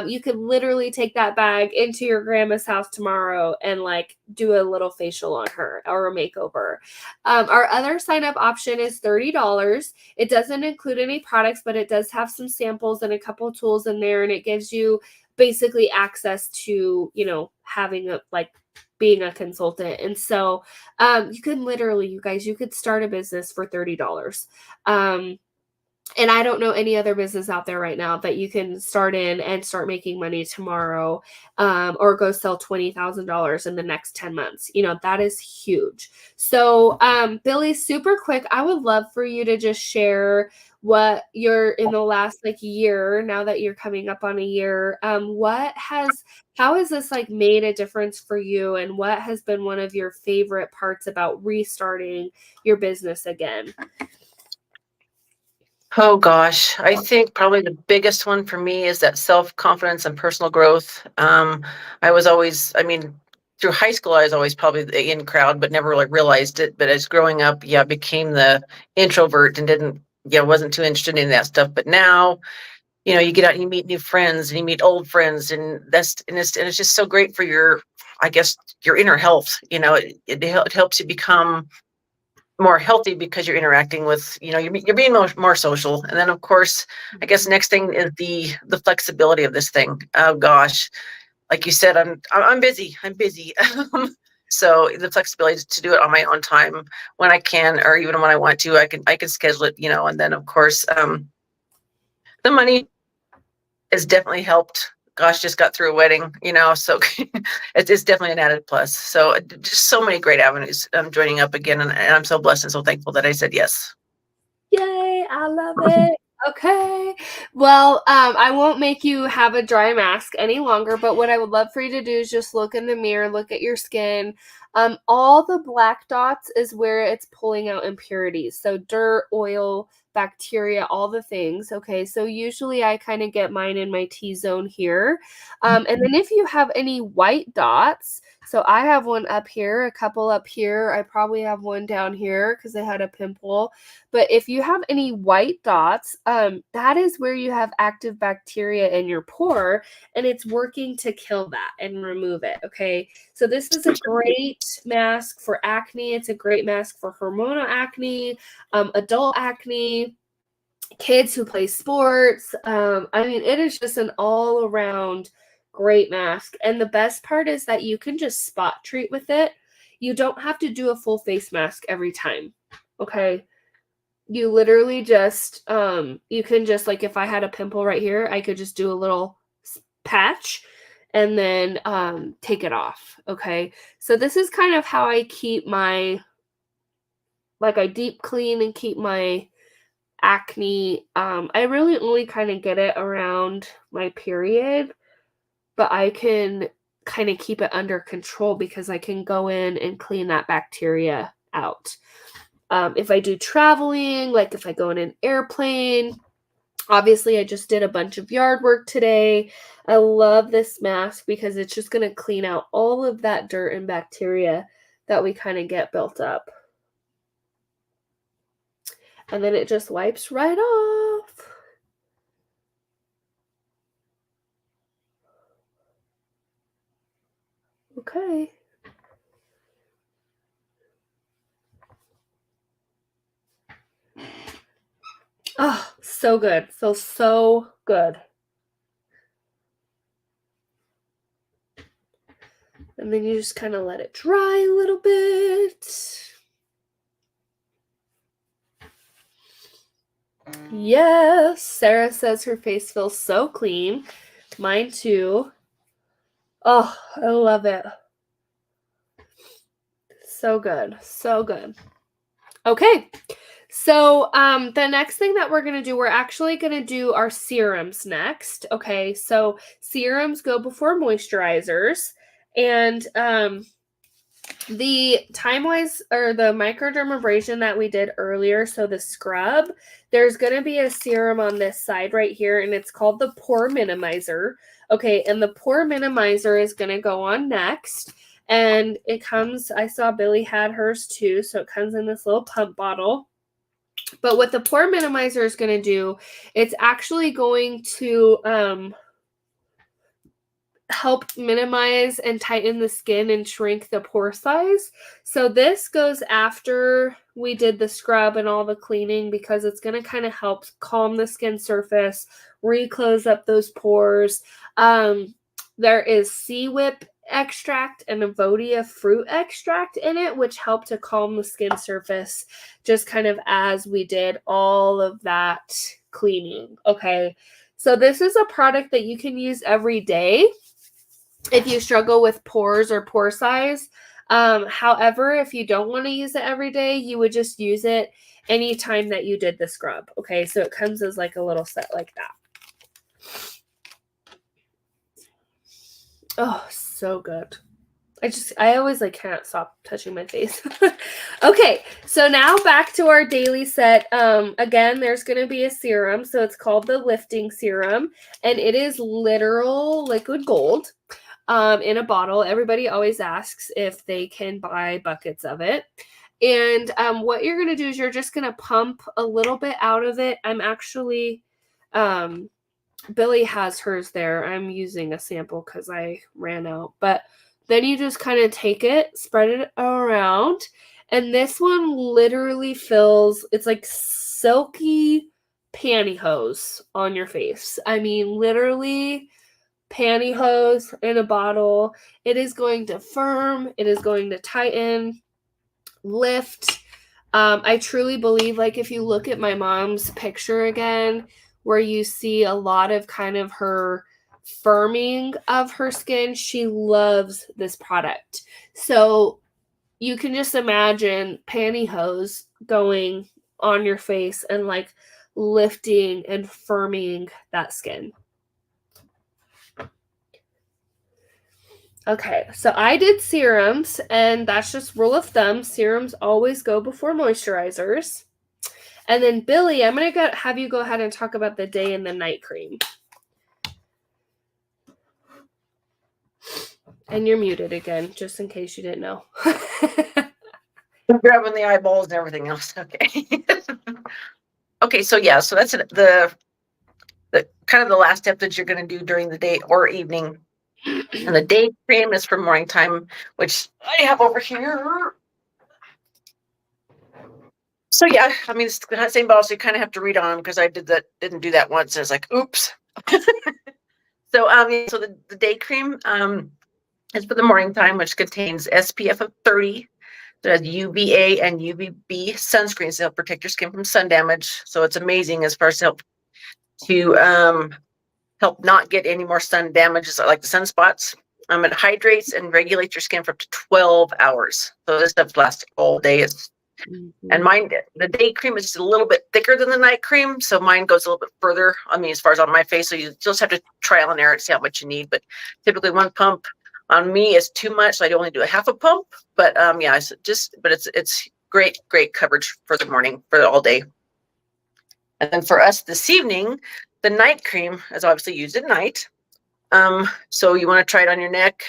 You could literally take that bag into your grandma's house tomorrow and like do a little facial on her or a makeover. Our other sign-up option is $30. It doesn't include any products, but it does have some samples and a couple tools in there, and it gives you basically access to, having being a consultant. And so you can literally, you guys, you could start a business for $30. And I don't know any other business out there right now that you can start in and start making money tomorrow, or go sell $20,000 in the next 10 months. That is huge. So, Billy, super quick, I would love for you to just share what you're in the last year, now that you're coming up on a year. How has this made a difference for you, and what has been one of your favorite parts about restarting your business again? Oh gosh, I think probably the biggest one for me is that self-confidence and personal growth. I was always, through high school, I was always probably the in crowd, but never really realized it. But as growing up, I became the introvert and wasn't too interested in that stuff. But now, you get out and you meet new friends and you meet old friends, and it's just so great for your, I guess, your inner health. It helps you become more healthy because you're interacting with, you're being more social. And then of course, I guess next thing is the flexibility of this thing. Oh gosh, like you said, I'm busy. So the flexibility to do it on my own time when I can, or even when I want to, I can schedule it, and then of course, the money has definitely helped. Gosh, just got through a wedding, so it's definitely an added plus. So just so many great avenues joining up again. And I'm so blessed and so thankful that I said yes. Yay, I love it. Okay. Well, I won't make you have a dry mask any longer, but what I would love for you to do is just look in the mirror, look at your skin. All the black dots is where it's pulling out impurities. So dirt, oil, bacteria, all the things. Okay. So usually I kind of get mine in my T-zone here. And then if you have any white dots, so I have one up here, a couple up here. I probably have one down here because I had a pimple. But if you have any white dots, that is where you have active bacteria in your pore, and it's working to kill that and remove it, okay? So this is a great mask for acne. It's a great mask for hormonal acne, adult acne, kids who play sports. It is just an all-around great mask. And the best part is that you can just spot treat with it. You don't have to do a full face mask every time, okay? You literally just, you can just, if I had a pimple right here, I could just do a little patch and then take it off, okay? So this is kind of how I keep my, I deep clean and keep my acne. I really only kind of get it around my period, but I can kind of keep it under control because I can go in and clean that bacteria out. If I do traveling, if I go in an airplane, obviously I just did a bunch of yard work today. I love this mask because it's just going to clean out all of that dirt and bacteria that we kind of get built up. And then it just wipes right off. Okay. Oh, so good. Feels so good. And then you just kind of let it dry a little bit. Yes, Sarah says her face feels so clean. Mine too. Oh, I love it. So good. So good. Okay. So the next thing that we're going to do, we're actually going to do our serums next. Okay. So serums go before moisturizers. And The Time-Wise or the microdermabrasion that we did earlier, so the scrub, there's going to be a serum on this side right here, and it's called the Pore Minimizer. Okay, and the Pore Minimizer is going to go on next. And it comes, I saw Billy had hers too, so it comes in this little pump bottle. But what the Pore Minimizer is going to do, it's actually going to help minimize and tighten the skin and shrink the pore size. So this goes after we did the scrub and all the cleaning, because it's going to kind of help calm the skin surface, re-close up those pores. There is sea whip extract and Evodia fruit extract in it, which help to calm the skin surface, just kind of as we did all of that cleaning. Okay, so this is a product that you can use every day if you struggle with pores or pore size. However, if you don't want to use it every day, you would just use it anytime that you did the scrub. Okay, so it comes as like a little set like that. Oh, so good. I always like can't stop touching my face. Okay, so now back to our daily set. Again, there's going to be a serum. So it's called the Lifting Serum, and it is literal liquid gold in a bottle. Everybody always asks if they can buy buckets of it. And what you're going to do is you're just going to pump a little bit out of it. I'm actually, Billy has hers there. I'm using a sample because I ran out. But then you just kind of take it, spread it around. And this one literally fills, it's like silky pantyhose on your face. I mean, literally pantyhose in a bottle. It is going to firm. It is going to tighten, lift. I truly believe, like, if you look at my mom's picture again, where you see a lot of kind of her firming of her skin, she loves this product. So you can just imagine pantyhose going on your face and like lifting and firming that skin. Okay, so I did serums, and that's just rule of thumb. Serums always go before moisturizers. And then Billy, I'm going to have you go ahead and talk about the day and the night cream. And you're muted again, just in case you didn't know. I'm grabbing the eyeballs and everything else. Okay. Okay, so yeah, so that's the kind of the last step that you're going to do during the day or evening. And the day cream is for morning time, which I have over here. So yeah, I mean, it's the same bottle, so you kind of have to read on them, because I didn't do that once. And it's like, oops. So the day cream is for the morning time, which contains SPF of 30. It has UVA and UVB sunscreens to help protect your skin from sun damage. So it's amazing as far as help not get any more sun damages like the sunspots. It hydrates and regulates your skin for up to 12 hours. So this stuff lasts all day. And mine, the day cream is just a little bit thicker than the night cream, so mine goes a little bit further. I mean, as far as on my face, so you just have to trial and error and see how much you need. But typically, one pump on me is too much. So I only do a half a pump. But yeah, it's great coverage for the morning, for all day. And then for us this evening, the night cream is obviously used at night. So you want to try it on your neck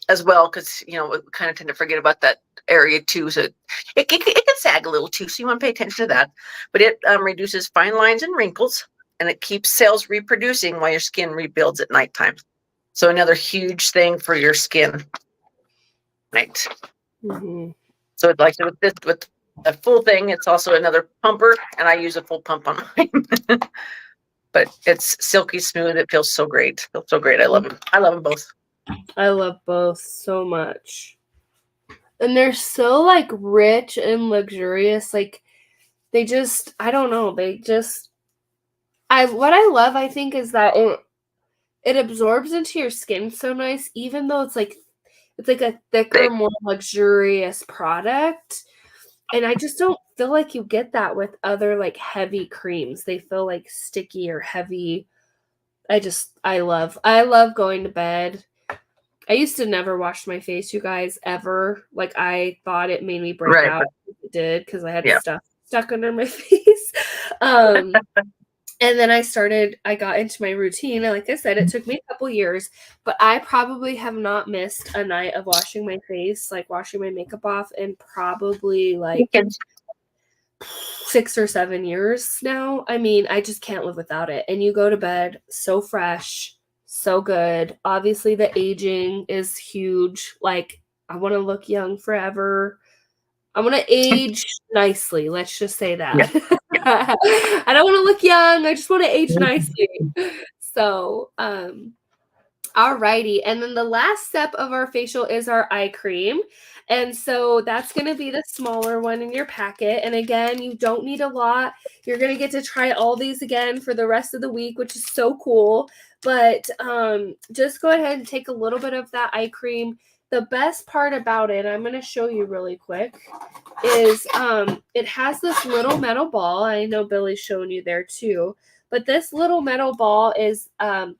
as well, because we kind of tend to forget about that area too. So it can sag a little too, so you want to pay attention to that. But it reduces fine lines and wrinkles, and it keeps cells reproducing while your skin rebuilds at nighttime. So another huge thing for your skin. Right. Mm-hmm. So it's like with a full thing, it's also another pumper, and I use a full pump on mine. But it's silky smooth. It feels so great. I love them. I love them both. I love both so much. And they're so like rich and luxurious. Like they just, I don't know. What I love, I think, is that it absorbs into your skin so nice, even though it's like a thicker, more luxurious product. And I just don't feel like you get that with other like heavy creams. They feel like sticky or heavy. I love going to bed I used to never wash my face, you guys, ever. Like, I thought it made me break Right. out. It did because I had Yeah. stuff stuck under my face. And then I got into my routine. And like I said, it took me a couple years, but I probably have not missed a night of washing my face, like washing my makeup off, in probably like 6 or 7 years now. I mean, I just can't live without it. And you go to bed so fresh, so good. Obviously, the aging is huge. Like, I want to look young forever. I want to age nicely. Let's just say that. Yeah. I don't want to look young. I just want to age nicely. So, alrighty. And then the last step of our facial is our eye cream. And so that's going to be the smaller one in your packet. And again, you don't need a lot. You're going to get to try all these again for the rest of the week, which is so cool. But just go ahead and take a little bit of that eye cream. The best part about it, I'm going to show you really quick, is it has this little metal ball. I know Billy's showing you there too. But this little metal ball is,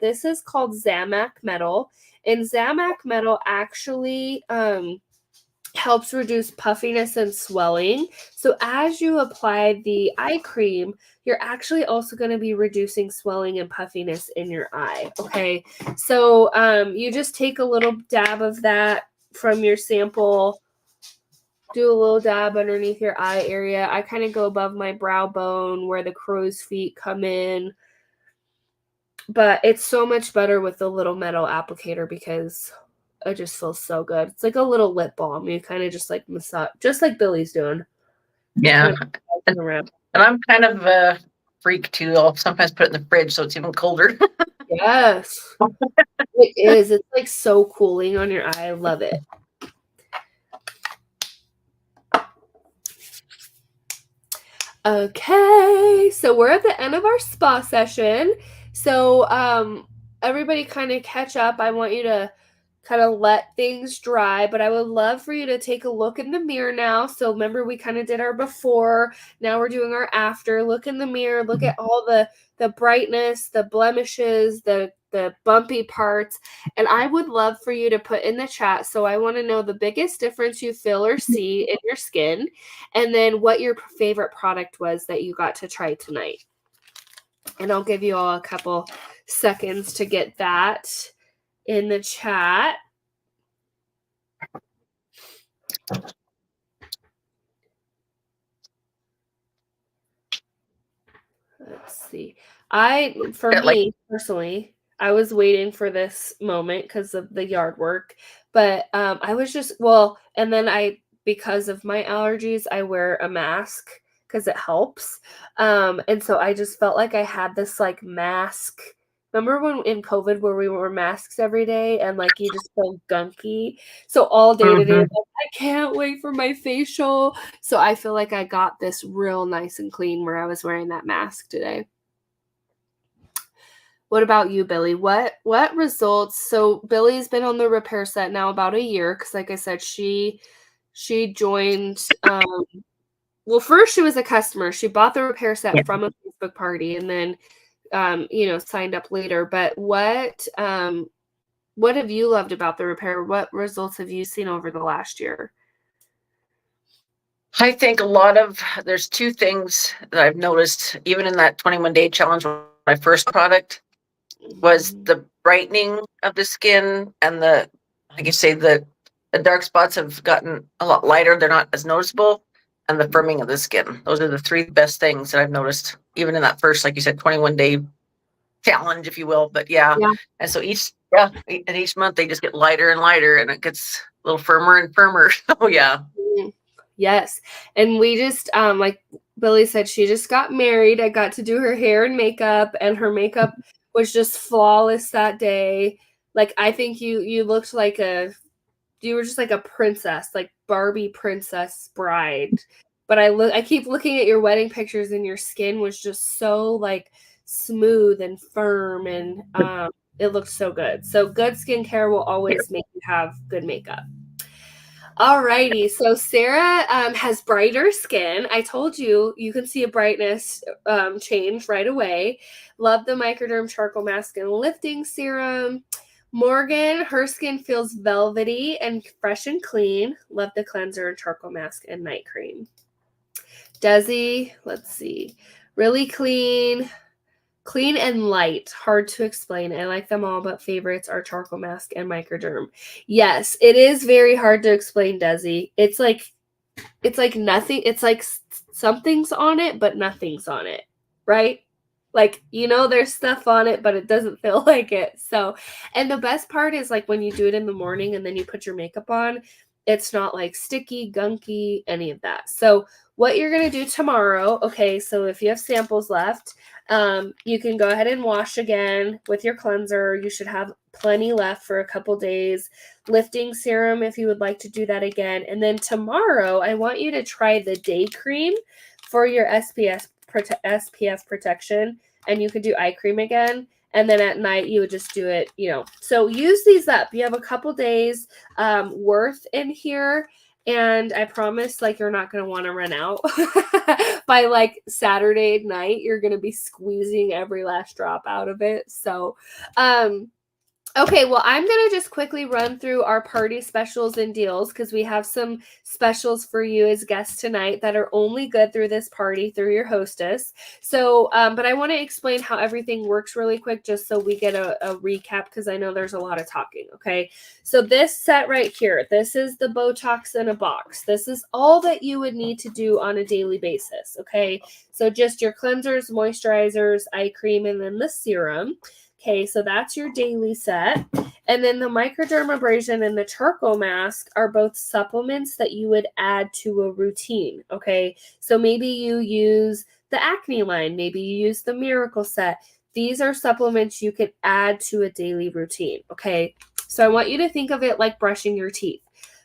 this is called Zamac metal. And Zamac metal actually helps reduce puffiness and swelling. So as you apply the eye cream, you're actually also going to be reducing swelling and puffiness in your eye. Okay. So you just take a little dab of that from your sample. Do a little dab underneath your eye area. I kind of go above my brow bone where the crow's feet come in. But it's so much better with the little metal applicator because it just feels so good. It's like a little lip balm. You kind of just like massage, just like Billy's doing. Yeah. Kind of and I'm kind of a freak too. I'll sometimes put it in the fridge so it's even colder. Yes. It is. It's like so cooling on your eye. I love it. Okay, so we're at the end of our spa session. So everybody kind of catch up. I want you to kind of let things dry, but I would love for you to take a look in the mirror now. So remember, we kind of did our before, now we're doing our after. Look in the mirror, look at all the brightness, the blemishes, the bumpy parts, and I would love for you to put in the chat. So I want to know the biggest difference you feel or see in your skin, and then what your favorite product was that you got to try tonight. And I'll give you all a couple seconds to get that in the chat. Let's see. Personally, I was waiting for this moment because of the yard work, but I was just, and then because of my allergies, I wear a mask because it helps. And so I just felt like I had this like mask. Remember when in COVID where we wore masks every day and like you just feel gunky? So all day today, like, I can't wait for my facial. So I feel like I got this real nice and clean where I was wearing that mask today. What about you, Billy? What results? So Billy's been on the repair set now about a year because, like I said, she joined. Well, first she was a customer. She bought the repair set from a Facebook party, and then signed up later. But what have you loved about the repair? What results have you seen over the last year? I think there's two things that I've noticed, even in that 21-day challenge, my first product was the brightening of the skin and the dark spots have gotten a lot lighter. They're not as noticeable. And the firming of the skin. Those are the three best things that I've noticed, even in that first, like you said, 21-day challenge, if you will. But yeah. And so each month they just get lighter and lighter and it gets a little firmer and firmer. So yeah. Yes. And we just, like Billy said, she just got married. I got to do her hair and makeup, and her makeup was just flawless that day. Like, I think you looked like you were just like a princess, like Barbie princess bride. But I keep looking at your wedding pictures and your skin was just so like smooth and firm, and it looked so good. So good skincare will always make you have good makeup. Alrighty, so Sarah has brighter skin. I told you can see a brightness change right away. Love the Microderm Charcoal Mask and Lifting Serum. Morgan, her skin feels velvety and fresh and clean. Love the cleanser and charcoal mask and night cream. Desi, let's see. Really clean and light. Hard to explain. I like them all, but favorites are charcoal mask and microderm. Yes, it is very hard to explain, Desi. It's like nothing. It's like something's on it, but nothing's on it, right? Like, there's stuff on it, but it doesn't feel like it. So, and the best part is like when you do it in the morning and then you put your makeup on, it's not like sticky, gunky, any of that. So what you're going to do tomorrow, okay, so if you have samples left, you can go ahead and wash again with your cleanser. You should have plenty left for a couple days. Lifting serum if you would like to do that again. And then tomorrow, I want you to try the day cream for your SPF protection, and you could do eye cream again. And then at night, you would just do it, So use these up. You have a couple days worth in here. And I promise, like, you're not going to want to run out. By, like, Saturday night, you're going to be squeezing every last drop out of it. So, okay, well, I'm going to just quickly run through our party specials and deals because we have some specials for you as guests tonight that are only good through this party, through your hostess. So, but I want to explain how everything works really quick just so we get a recap because I know there's a lot of talking, okay? So this set right here, this is the Botox in a box. This is all that you would need to do on a daily basis, okay? So just your cleansers, moisturizers, eye cream, and then the serum. Okay, so that's your daily set. And then the microdermabrasion and the charcoal mask are both supplements that you would add to a routine, okay? So maybe you use the acne line, maybe you use the miracle set. These are supplements you could add to a daily routine, okay? So I want you to think of it like brushing your teeth.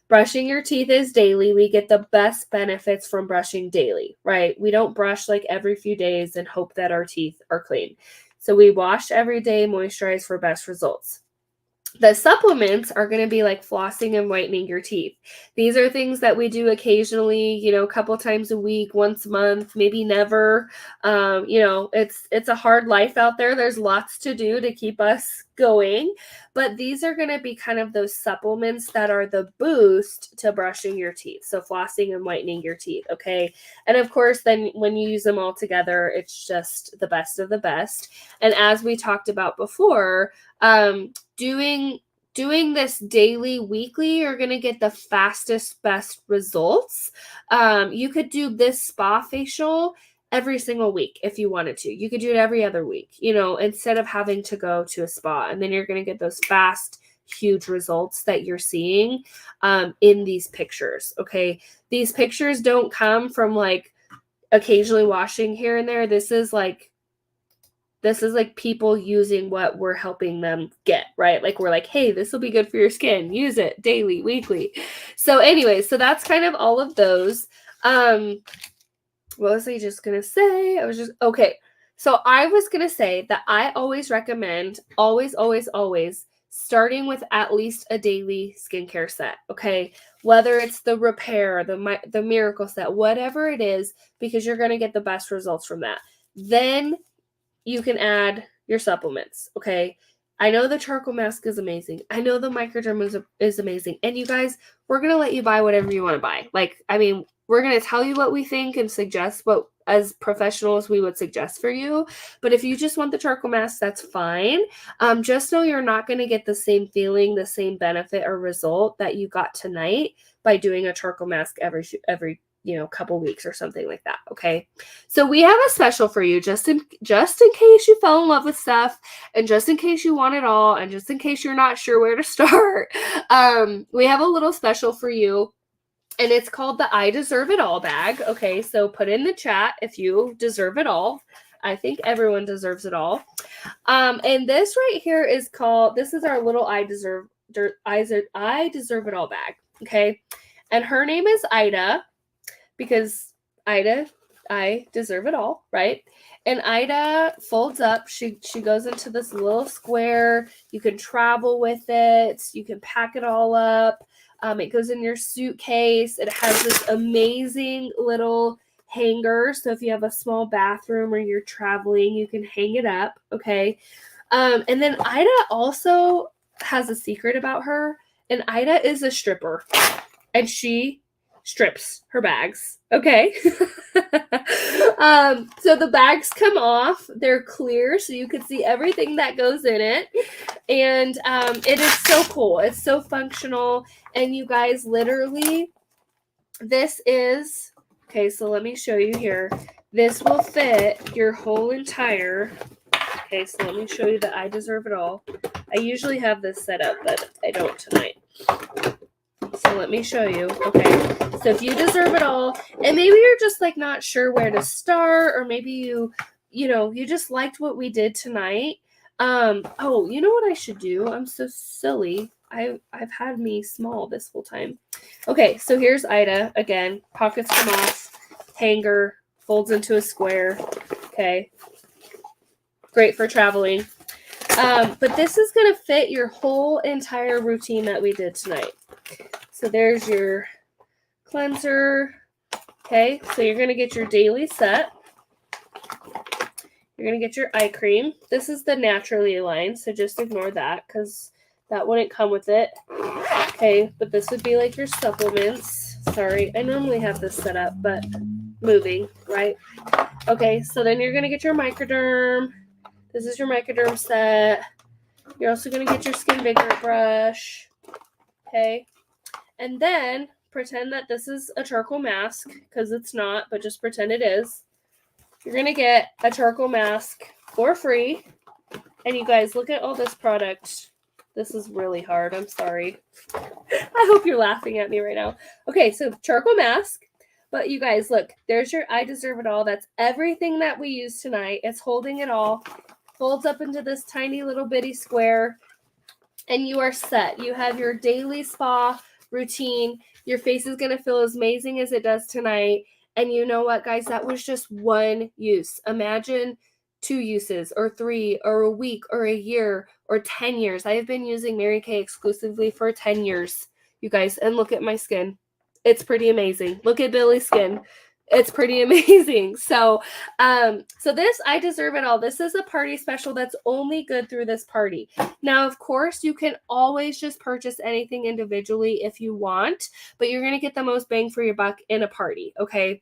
Brushing your teeth is daily. We get the best benefits from brushing daily, right? We don't brush like every few days and hope that our teeth are clean. So we wash every day, moisturize for best results. The supplements are going to be like flossing and whitening your teeth. These are things that we do occasionally, a couple times a week, once a month, maybe never. It's a hard life out there. There's lots to do to keep us going. But these are going to be kind of those supplements that are the boost to brushing your teeth. So flossing and whitening your teeth, okay? And of course, then when you use them all together, it's just the best of the best. And as we talked about before, doing this daily, weekly, you're going to get the fastest, best results. You could do this spa facial every single week if you wanted to. You could do it every other week, instead of having to go to a spa. And then you're going to get those fast, huge results that you're seeing in these pictures, okay? These pictures don't come from like occasionally washing here and there. This is like people using what we're helping them get, right? Like we're like, hey, this will be good for your skin. Use it daily, weekly. So anyway, so that's kind of all of those. What was I just going to say? Okay. So I was going to say that I always recommend, always, starting with at least a daily skincare set, okay? Whether it's the repair, the miracle set, whatever it is, because you're going to get the best results from that. Then you can add your supplements, okay? I know the charcoal mask is amazing. I know the microderm is amazing. And you guys, we're going to let you buy whatever you want to buy. We're going to tell you what we think and suggest what, as professionals, we would suggest for you. But if you just want the charcoal mask, that's fine. Just know you're not going to get the same feeling, the same benefit or result that you got tonight by doing a charcoal mask every couple weeks or something like that, okay? So we have a special for you just in case you fell in love with stuff and just in case you want it all and just in case you're not sure where to start. We have a little special for you and it's called the I Deserve It All bag, okay? So put in the chat if you deserve it all. I think everyone deserves it all. And this right here this is our little I Deserve It All bag, okay? And her name is Ida, because Ida, I deserve it all, right? And Ida folds up. She goes into this little square. You can travel with it. You can pack it all up. It goes in your suitcase. It has this amazing little hanger. So if you have a small bathroom or you're traveling, you can hang it up, okay? And then Ida also has a secret about her, and Ida is a stripper, and she strips her bags. Okay. So the bags come off. They're clear, so you can see everything that goes in it. And it is so cool. It's so functional. And you guys, literally, this is, okay, so let me show you here. This will fit your whole entire, okay, so let me show you that I deserve it all. I usually have this set up, but I don't tonight. So let me show you. Okay, so if you deserve it all, and maybe you're just like not sure where to start, or maybe you just liked what we did tonight. Oh, you know what I should do? I'm so silly. I've had me small this whole time. Okay, so here's Ida again. Pockets come off, hanger, folds into a square. Okay, great for traveling. But this is gonna fit your whole entire routine that we did tonight. So there's your cleanser. Okay, so you're gonna get your daily set. You're gonna get your eye cream. This is the Naturally line, so just ignore that because that wouldn't come with it. Okay, but this would be like your supplements. Sorry, I normally have this set up, but moving, right? Okay, so then you're gonna get your Microderm. This is your Microderm set. You're also gonna get your Skin Vigor brush. Okay, and then pretend that this is a charcoal mask because it's not, but just pretend it is. You're going to get a charcoal mask for free. And you guys, look at all this product. This is really hard. I'm sorry. I hope you're laughing at me right now. Okay, so charcoal mask. But you guys, look, there's your I Deserve It All. That's everything that we used tonight. It's holding it all. Folds up into this tiny little bitty square. And you are set. You have your daily spa routine. Your face is going to feel as amazing as it does tonight. And you know what, guys? That was just one use. Imagine 2 uses or 3 or a week or a year or 10 years. I have been using Mary Kay exclusively for 10 years, you guys. And look at my skin. It's pretty amazing. Look at Billy's skin. It's pretty amazing. So this I Deserve It All. This is a party special that's only good through this party. Now, of course, you can always just purchase anything individually if you want, but you're going to get the most bang for your buck in a party, okay?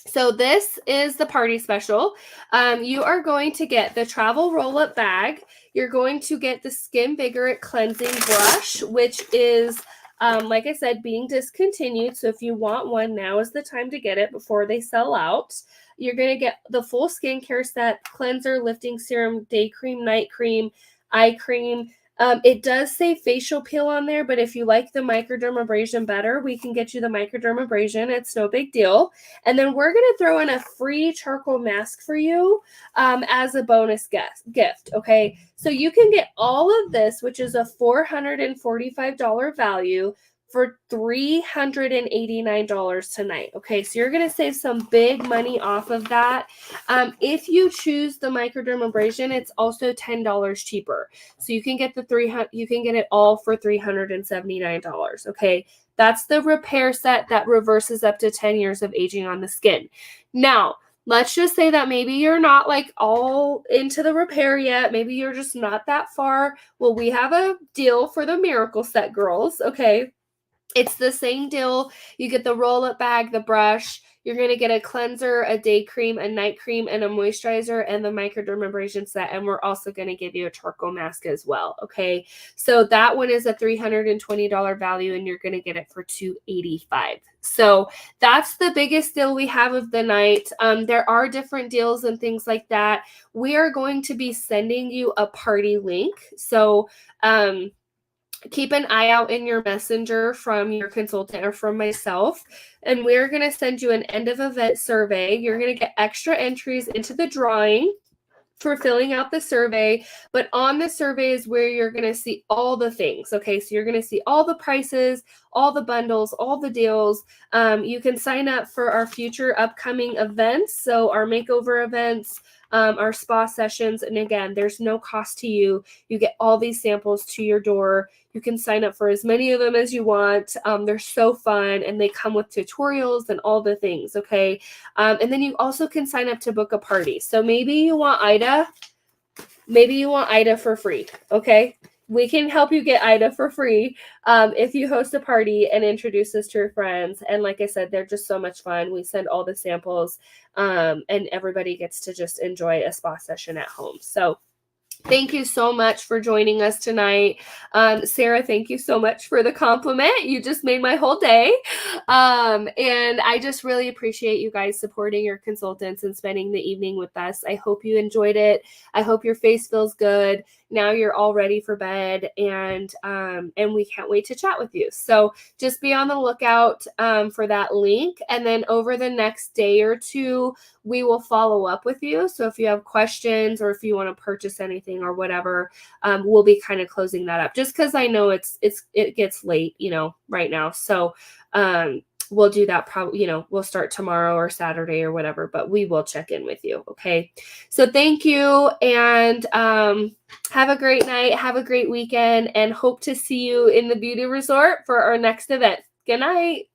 So this is the party special. You are going to get the travel roll-up bag. You're going to get the Skin Vigor cleansing brush, which is like I said, being discontinued. So if you want one, now is the time to get it before they sell out. You're going to get the full skincare set, cleanser, lifting serum, day cream, night cream, eye cream. It does say facial peel on there, but if you like the microdermabrasion better, we can get you the microdermabrasion. It's no big deal. And then we're going to throw in a free charcoal mask for you as a bonus gift. Okay, so you can get all of this, which is a $445 value, for $389 tonight. Okay, so you're going to save some big money off of that. If you choose the microdermabrasion, it's also $10 cheaper. So you can get you can get it all for $379. Okay, that's the repair set that reverses up to 10 years of aging on the skin. Now, let's just say that maybe you're not like all into the repair yet. Maybe you're just not that far. Well, we have a deal for the Miracle Set girls. Okay. It's the same deal. You get the roll-up bag, the brush. You're going to get a cleanser, a day cream, a night cream, and a moisturizer, and the microdermabrasion set. And we're also going to give you a charcoal mask as well. Okay, so that one is a $320 value, and you're going to get it for $285. So that's the biggest deal we have of the night. There are different deals and things like that. We are going to be sending you a party link. So, keep an eye out in your messenger from your consultant or from myself, and we're going to send you an end of event survey. You're going to get extra entries into the drawing for filling out the survey, but on the survey is where you're going to see all the things. Okay, so you're going to see all the prices, all the bundles, all the deals. You can sign up for our future upcoming events, so our makeover events, our spa sessions, and again, there's no cost to you. You get all these samples to your door. You can sign up for as many of them as you want. They're so fun, and they come with tutorials and all the things, okay? And then you also can sign up to book a party. So maybe you want Ida for free, okay? we can help you get Ida for free if you host a party and introduce us to your friends. And like I said, they're just so much fun. We send all the samples and everybody gets to just enjoy a spa session at home. So thank you so much for joining us tonight. Sarah, thank you so much for the compliment. You just made my whole day. And I just really appreciate you guys supporting your consultants and spending the evening with us. I hope you enjoyed it. I hope your face feels good. Now you're all ready for bed, and we can't wait to chat with you. So just be on the lookout for that link. And then over the next day or two, we will follow up with you. So if you have questions or if you want to purchase anything or whatever, we'll be kind of closing that up just because I know it gets late, right now. So we'll do that probably, we'll start tomorrow or Saturday or whatever, but we will check in with you. Okay. So thank you. And have a great night. Have a great weekend and hope to see you in the beauty resort for our next event. Good night.